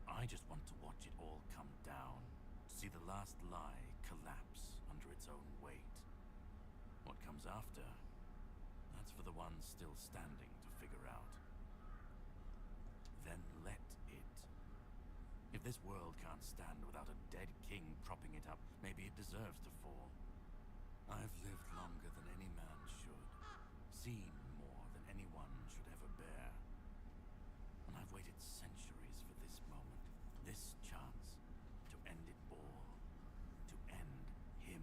I just want to watch it all come down. To see the last lie collapse under its own weight. What comes after? That's for the ones still standing to figure out. Then let it. If this world can't stand without a dead king propping it up, maybe it deserves to fall. I've lived longer than any man should, seen more than anyone should ever bear. And I've waited centuries for this moment, this chance, to end it all, to end him.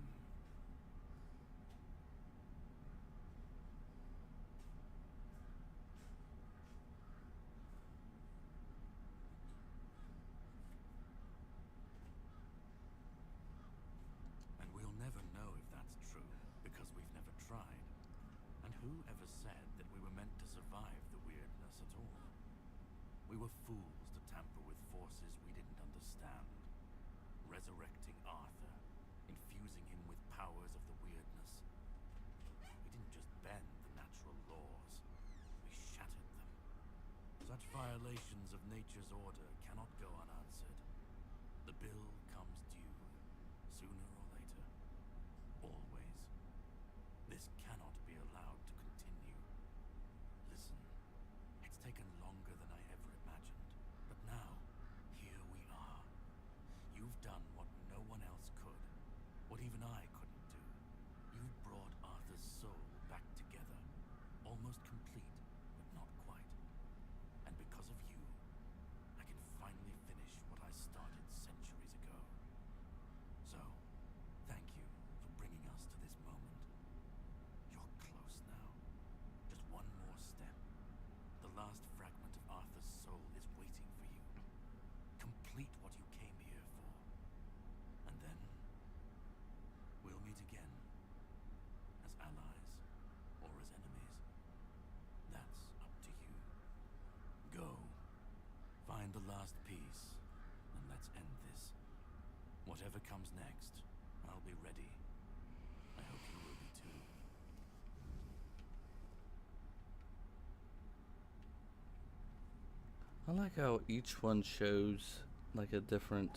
And we'll never know if that's true, because we've never tried. And who ever said that we were meant to survive the weirdness at all? We were fools to tamper with forces we didn't understand. Resurrecting Arthur, infusing him with powers of the weirdness. We didn't just bend the natural laws, we shattered violations of nature's order cannot go unanswered. The bill comes due, sooner or later. Always. This cannot be allowed to continue. Listen, it's taken longer than I ever imagined, but now, here we are. You've done what no one else could, what even I couldn't do. You've brought Arthur's soul back together, almost complete, but not quite. And because of you, I can finally finish what I started centuries ago. So, thank you for bringing us to this moment. You're close now. Just one more step. The last fragment of Arthur's soul is waiting for you. Complete what you came here for. And then, we'll meet again. As allies, or as enemies. That's up to you. Go. Find the last piece, and let's end this. Whatever comes next, I'll be ready. I hope you will be too. I like how each one shows like a different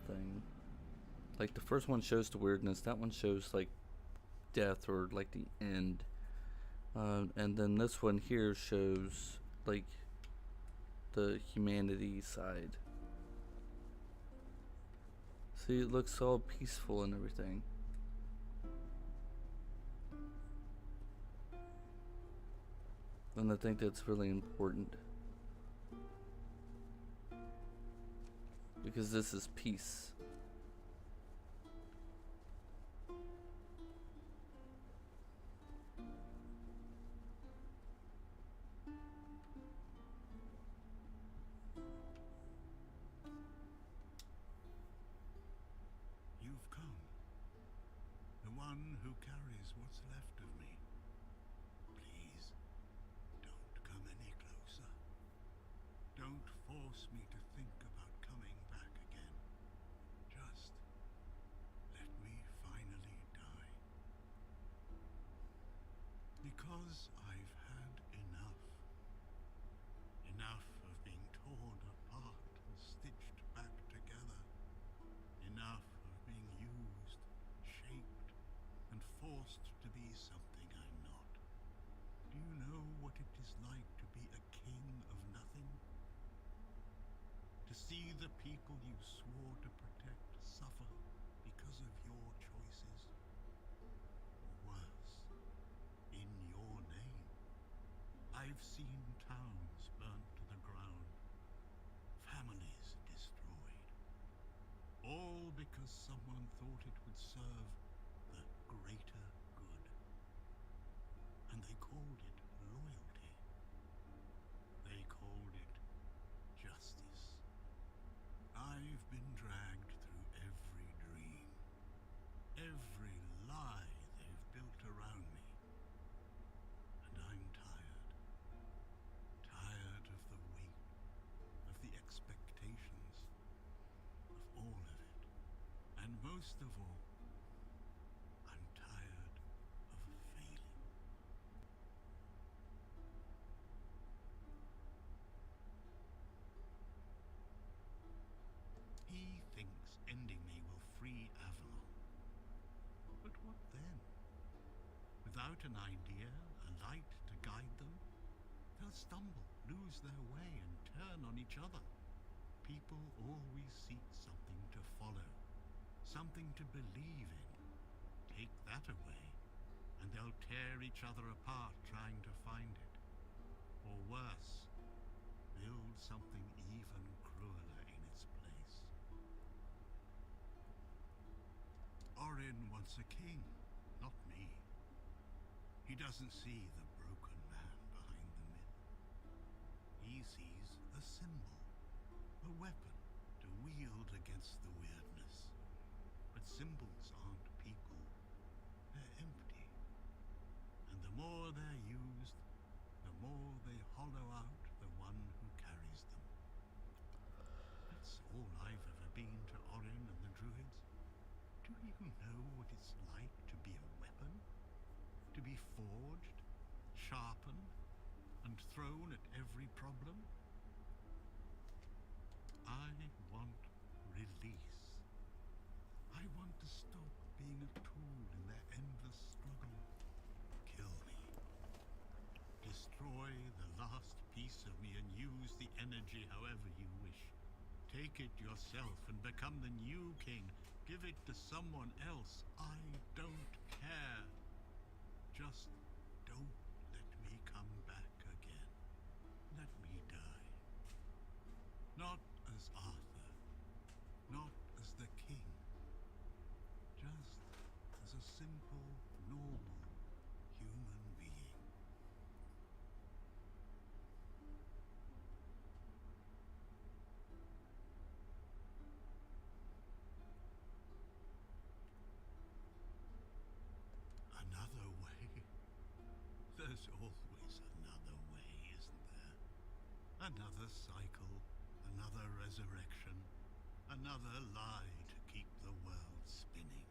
thing. Like the first one shows the weirdness, that one shows like death or like the end. And then this one here shows like the humanity side. See, it looks all peaceful and everything. And I think that's really important. Because this is peace. You've come. The one who carries what's left of me. Please, don't come any closer. Don't force me to think about coming back again. Just let me finally die. Because I've had enough. Enough of being torn apart and stitched back together. Enough of being used, shaped, and forced to be something I'm not. Do you know what it is like to be a king of nothing? To see the people you swore to protect suffer because of your choices? Or worse, in your name. I've seen towns burnt to the ground, families destroyed. All because someone thought it would serve the greater good. And they called it loyalty. They called it justice. I've been dragged through every dream, every lie they've built around me. And I'm tired. Tired of the weight, of the expectations, of all of it. And most of all, I'm tired of failing. He thinks ending me will free Avalon. But what then? Without an idea, a light to guide them, they'll stumble, lose their way, and turn on each other. People always seek something to follow, something to believe in. Take that away, and they'll tear each other apart trying to find it. Or worse, build something even crueler in its place. Orin wants a king, not me. He doesn't see the broken man behind the myth. He sees a symbol, a weapon to wield against the weirdness. But symbols aren't people. They're empty. And the more they're used, the more they hollow out the one who carries them. That's all I've ever been to Orin and the Druids. Do you know what it's like to be a weapon? To be forged, sharpened, and thrown at every problem? I want release. I want to stop being a tool in their endless struggle. Kill me. Destroy the last piece of me and use the energy however you wish. Take it yourself and become the new king. Give it to someone else. I don't care. Just don't let me come back again. Let me die. Not as Arthur. Not as the king. Just as a simple, normal human being. Another way? There's always another way, isn't there? Another cycle, another resurrection, another lie to keep the world spinning.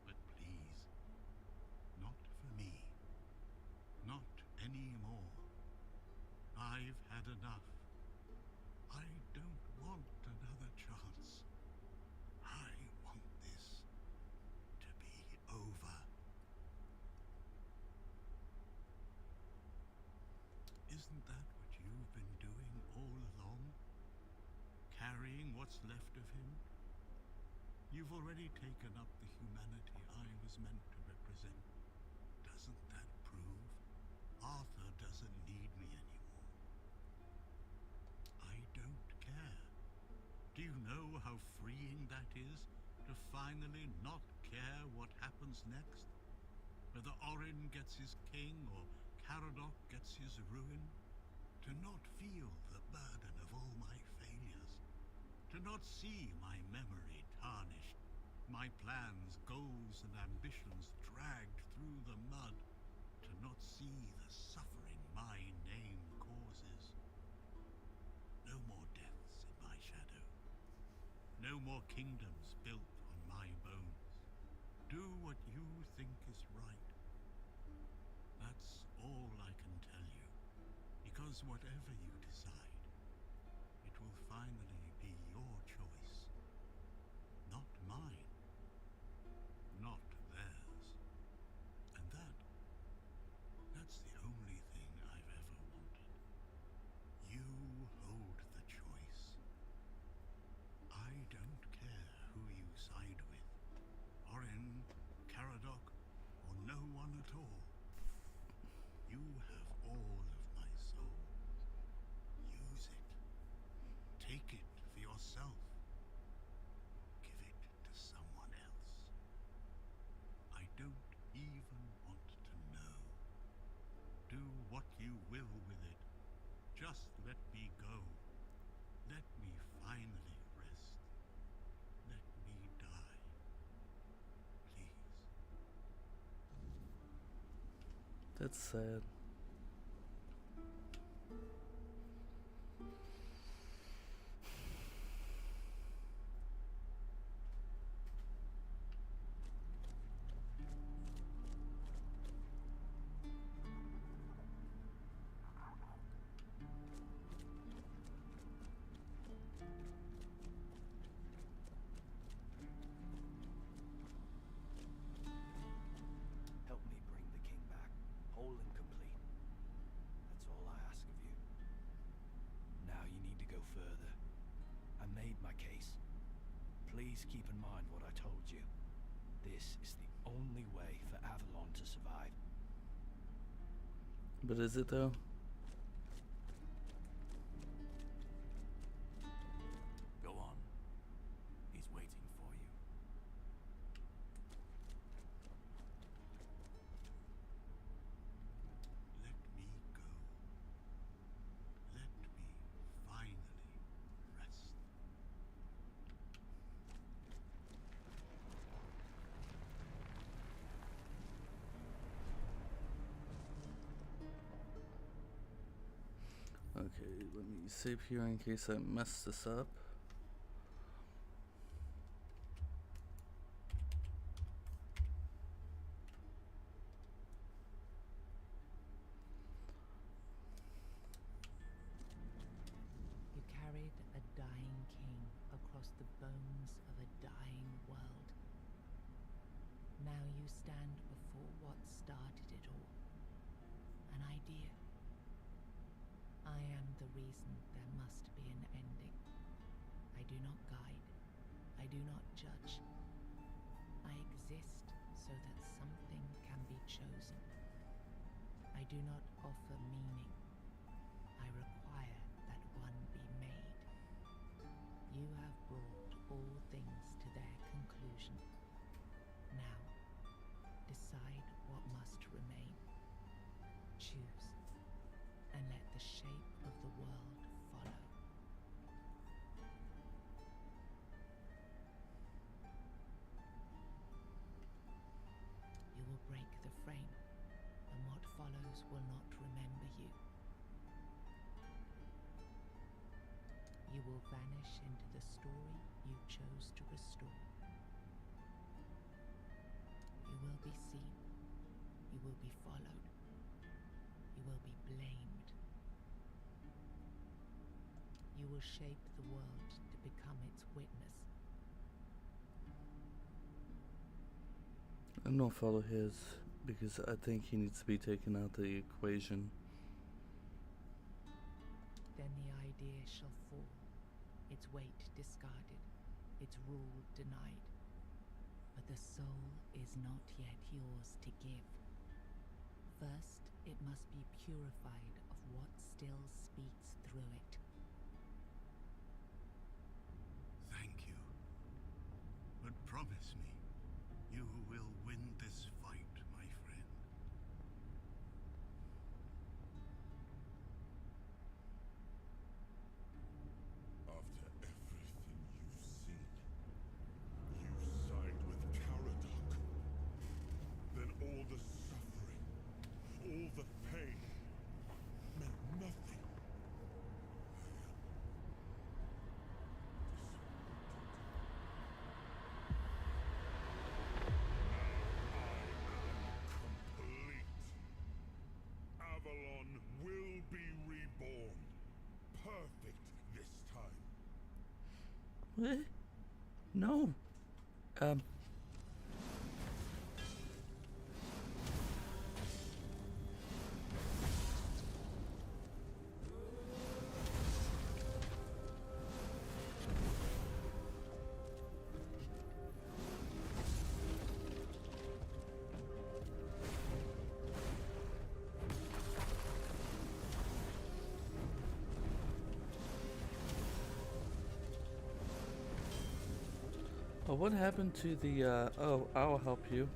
But please, not for me. Not anymore. I've had enough. I don't want another chance. I want this to be over. Isn't that what you've been doing all along? Carrying what's left of him? You've already taken up the humanity I was meant to represent. Doesn't that prove Arthur doesn't need me anymore? I don't care. Do you know how freeing that is? To finally not care what happens next? Whether Orin gets his king or Caradoc gets his ruin? To not feel the burden of all my failures? To not see my memory tarnished? My plans, goals, and ambitions dragged through the mud? To not see the suffering my name causes? No more deaths in my shadow. No more kingdoms built on my bones. Do what you think is right. That's all I can tell you. Because whatever you decide, it will finally be your choice. Not mine. Not theirs. And that's the only thing I've ever wanted. You hold the choice. I don't care who you side with. Orin, Caradoc, or no one at all. You have all of my soul. Use it. Take it for yourself. Give it to someone else. I don't even want to know. Do what you will with it. Just let me go. Let me finally rest. Let me die. Please. That's sad. Help me bring the king back, whole and complete. That's all I ask of you. Now you need to go further. I made my case. Please keep in mind what I told you. This is the only way for Avalon to survive. But is it though? Go on. He's waiting for you. Let me go. Let me finally rest. Okay, let me save here in case I mess this up. stand before what started it all. An idea. I am the reason there must be an ending. I do not guide. I do not judge. I exist so that something can be chosen. I do not offer meaning. I require that one be made. You have brought all things to their conclusion. Now, decide what must remain. Choose, and let the shape of the world follow. You will break the frame, and what follows will not remember you. You will vanish into the story you chose to restore. You will be seen. You will be followed. You will be blamed. You will shape the world to become its witness. I'm gonna follow his because I think he needs to be taken out of the equation. Then the idea shall fall, its weight discarded, its rule denied. But the soul is not yet yours to give. First, it must be purified of what still speaks through it. Thank you. But promise me, you will win this fight, my friend. After everything you've seen, you side with Caradoc. Then all the suffering, all the pain, meant nothing. Complete. Avalon will be reborn. Perfect this time. What? No. Oh, what happened to the, oh, I'll help you.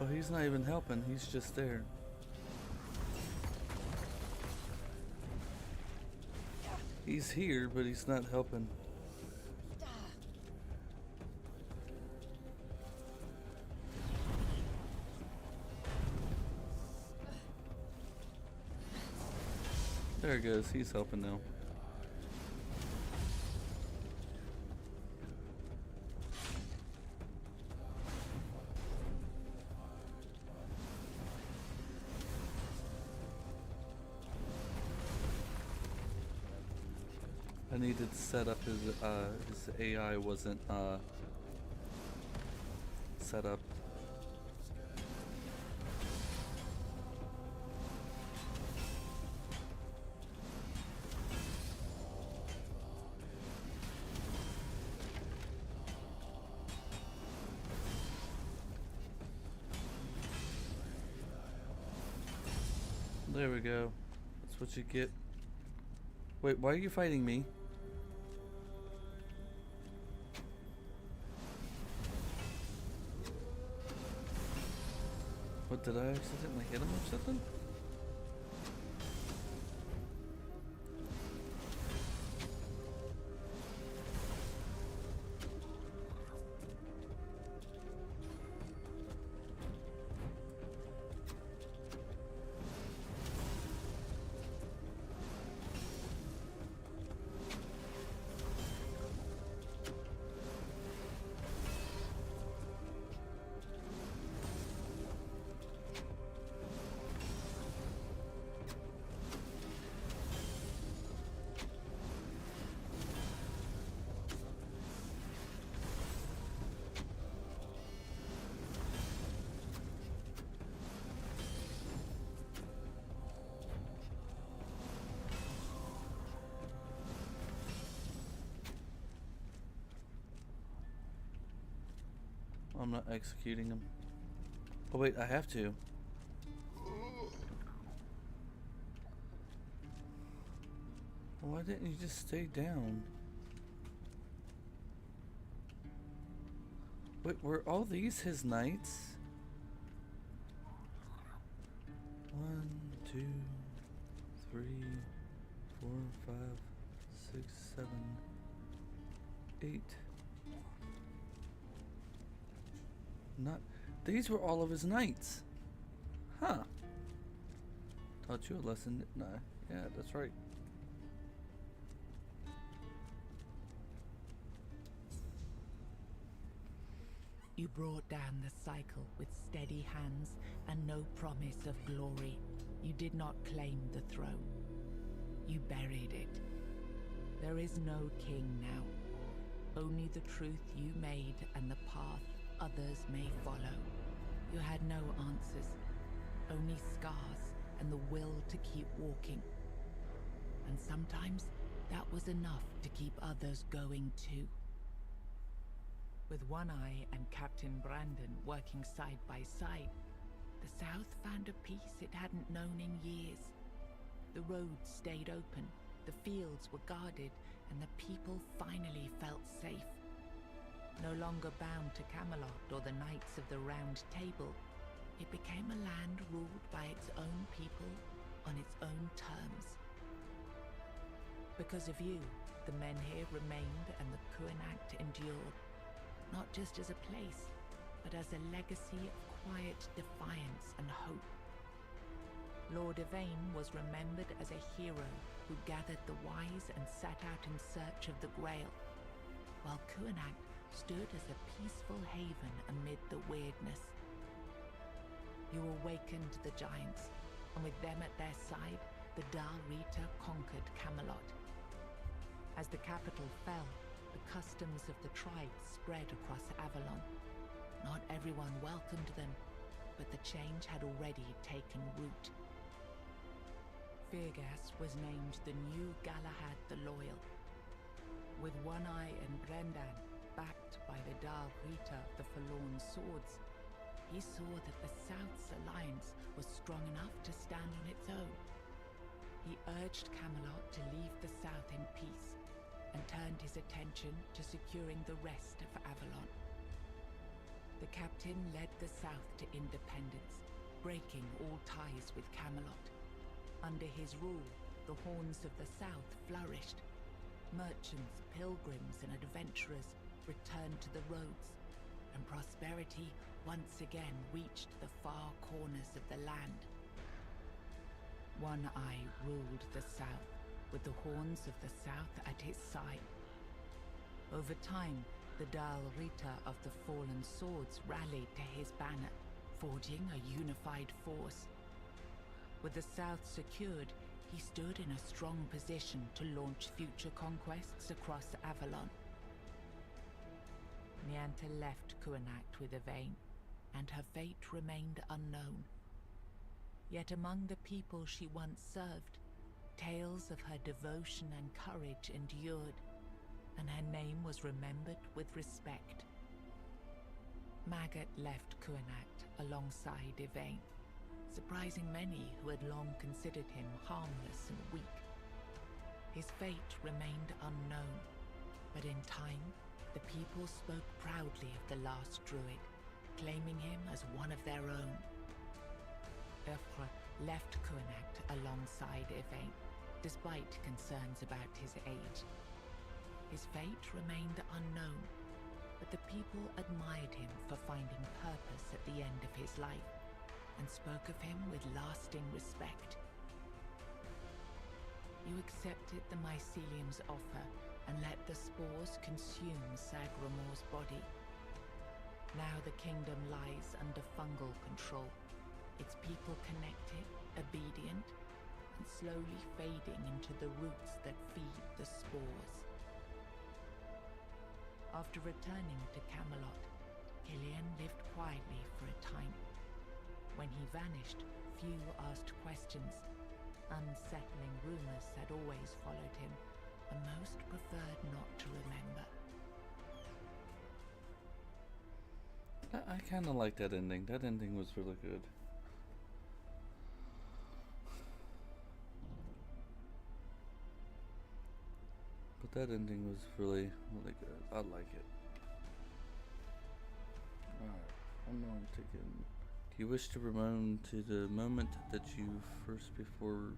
Oh, he's not even helping, he's just there. He's here, but he's not helping. There it goes, he's helping now. I needed to set up his AI wasn't set up. There we go. That's what you get. Wait, why are you fighting me? What, did I accidentally hit him or something? I'm not executing him. Oh wait, I have to. Why didn't you just stay down? Wait, were all these his knights? 1, 2, 3, 4, 5, 6, 7, 8. Not. These were all of his knights. Huh. Taught you a lesson, didn't I? Yeah, that's right. You brought down the cycle with steady hands and no promise of glory. You did not claim the throne. You buried it. There is no king now. Only the truth you made and the path others may follow. You had no answers, only scars and the will to keep walking. And sometimes that was enough to keep others going too. With One Eye and Captain Brandon working side by side, the South found a peace it hadn't known in years. The roads stayed open, the fields were guarded, and the people finally felt safe. No longer bound to Camelot or the Knights of the Round Table, it became a land ruled by its own people on its own terms. Because of you, the men here remained and the Kuanacht endured, not just as a place, but as a legacy of quiet defiance and hope. Lord Yvain was remembered as a hero who gathered the wise and set out in search of the Grail, while Kuanacht stood as a peaceful haven amid the weirdness. You awakened the giants, and with them at their side, the Dal Rita conquered Camelot. As the capital fell, the customs of the tribes spread across Avalon. Not everyone welcomed them, but the change had already taken root. Firgas was named the new Galahad the Loyal. With One Eye and Brendan backed by the Dal Rita, the Forlorn Swords, he saw that the South's alliance was strong enough to stand on its own. He urged Camelot to leave the South in peace and turned his attention to securing the rest of Avalon. The captain led the South to independence, breaking all ties with Camelot. Under his rule, the horns of the South flourished. Merchants, pilgrims, and adventurers returned to the roads, and prosperity once again reached the far corners of the land. One Eye ruled the South, with the horns of the South at his side. Over time, the Dal Rita of the Fallen Swords rallied to his banner, forging a unified force. With the South secured, he stood in a strong position to launch future conquests across Avalon. Nianta left Kuanacht with Yvain, and her fate remained unknown. Yet among the people she once served, tales of her devotion and courage endured, and her name was remembered with respect. Maggot left Kuanacht alongside Yvain, surprising many who had long considered him harmless and weak. His fate remained unknown, but in time, the people spoke proudly of the last druid, claiming him as one of their own. Urfre left Kunacht alongside Yvain, despite concerns about his age. His fate remained unknown, but the people admired him for finding purpose at the end of his life, and spoke of him with lasting respect. You accepted the mycelium's offer and let the spores consume Sagramor's body. Now the kingdom lies under fungal control, its people connected, obedient, and slowly fading into the roots that feed the spores. After returning to Camelot, Killian lived quietly for a time. When he vanished, few asked questions. Unsettling rumors had always followed him, and most preferred not to remember. I kind of like that ending. That ending was really good. But that ending was really, really good. I like it. Alright, I'm going to take it. Do you wish to return to the moment that you first before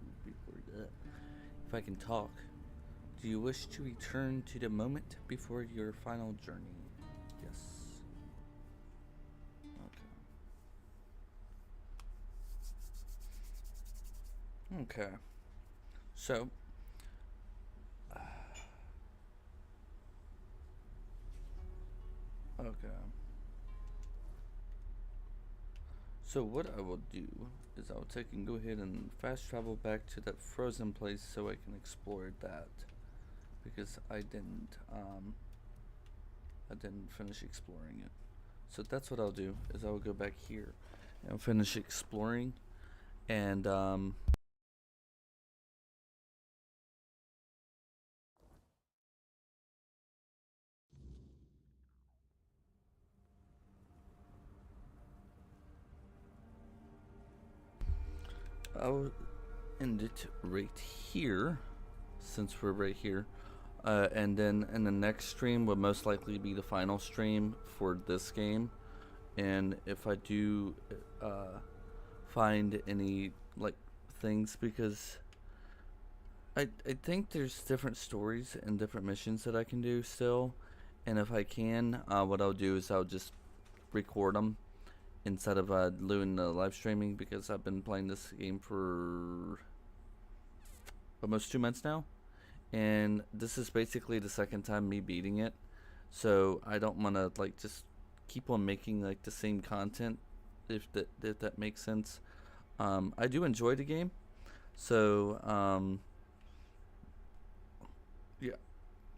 that? If I can talk. Do you wish to return to the moment before your final journey? Yes. Okay. Okay. So. Okay. So what I will do is I'll take and go ahead and fast travel back to that frozen place so I can explore that, because I didn't finish exploring it. So that's what I'll do, is I'll go back here and finish exploring, and I'll end it right here, since we're right here. And then in the next stream will most likely be the final stream for this game. And if I do find any like things, because I think there's different stories and different missions that I can do still. And if I can, what I'll do is I'll just record them instead of doing the live streaming, because I've been playing this game for almost 2 months now, and this is basically the second time me beating it, so I don't want to like just keep on making like the same content, if that makes sense. I do enjoy the game, so yeah,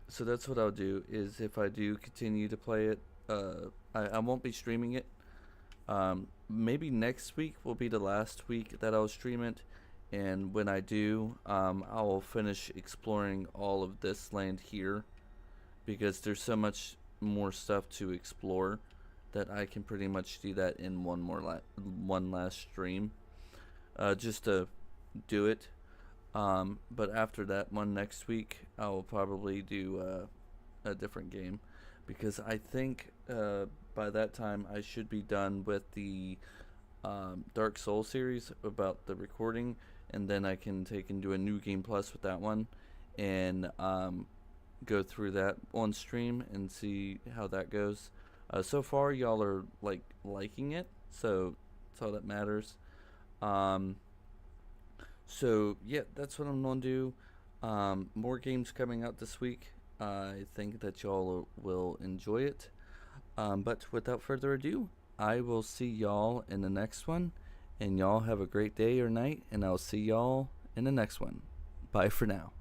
so that's what I'll do, is if I do continue to play it, I won't be streaming it. Maybe next week will be the last week that I'll stream it, and when I do, I'll finish exploring all of this land here, because there's so much more stuff to explore that I can pretty much do that in one last stream, just to do it. But after that one next week, I'll probably do a different game, because I think by that time I should be done with the Dark Souls series about the recording, and then I can take and do a new game plus with that one, and go through that on stream and see how that goes. So far y'all are like liking it, so that's all that matters. So yeah, that's what I'm gonna do. More games coming out this week. I think that y'all will enjoy it. But without further ado, I will see y'all in the next one, and y'all have a great day or night, and I'll see y'all in the next one. Bye for now.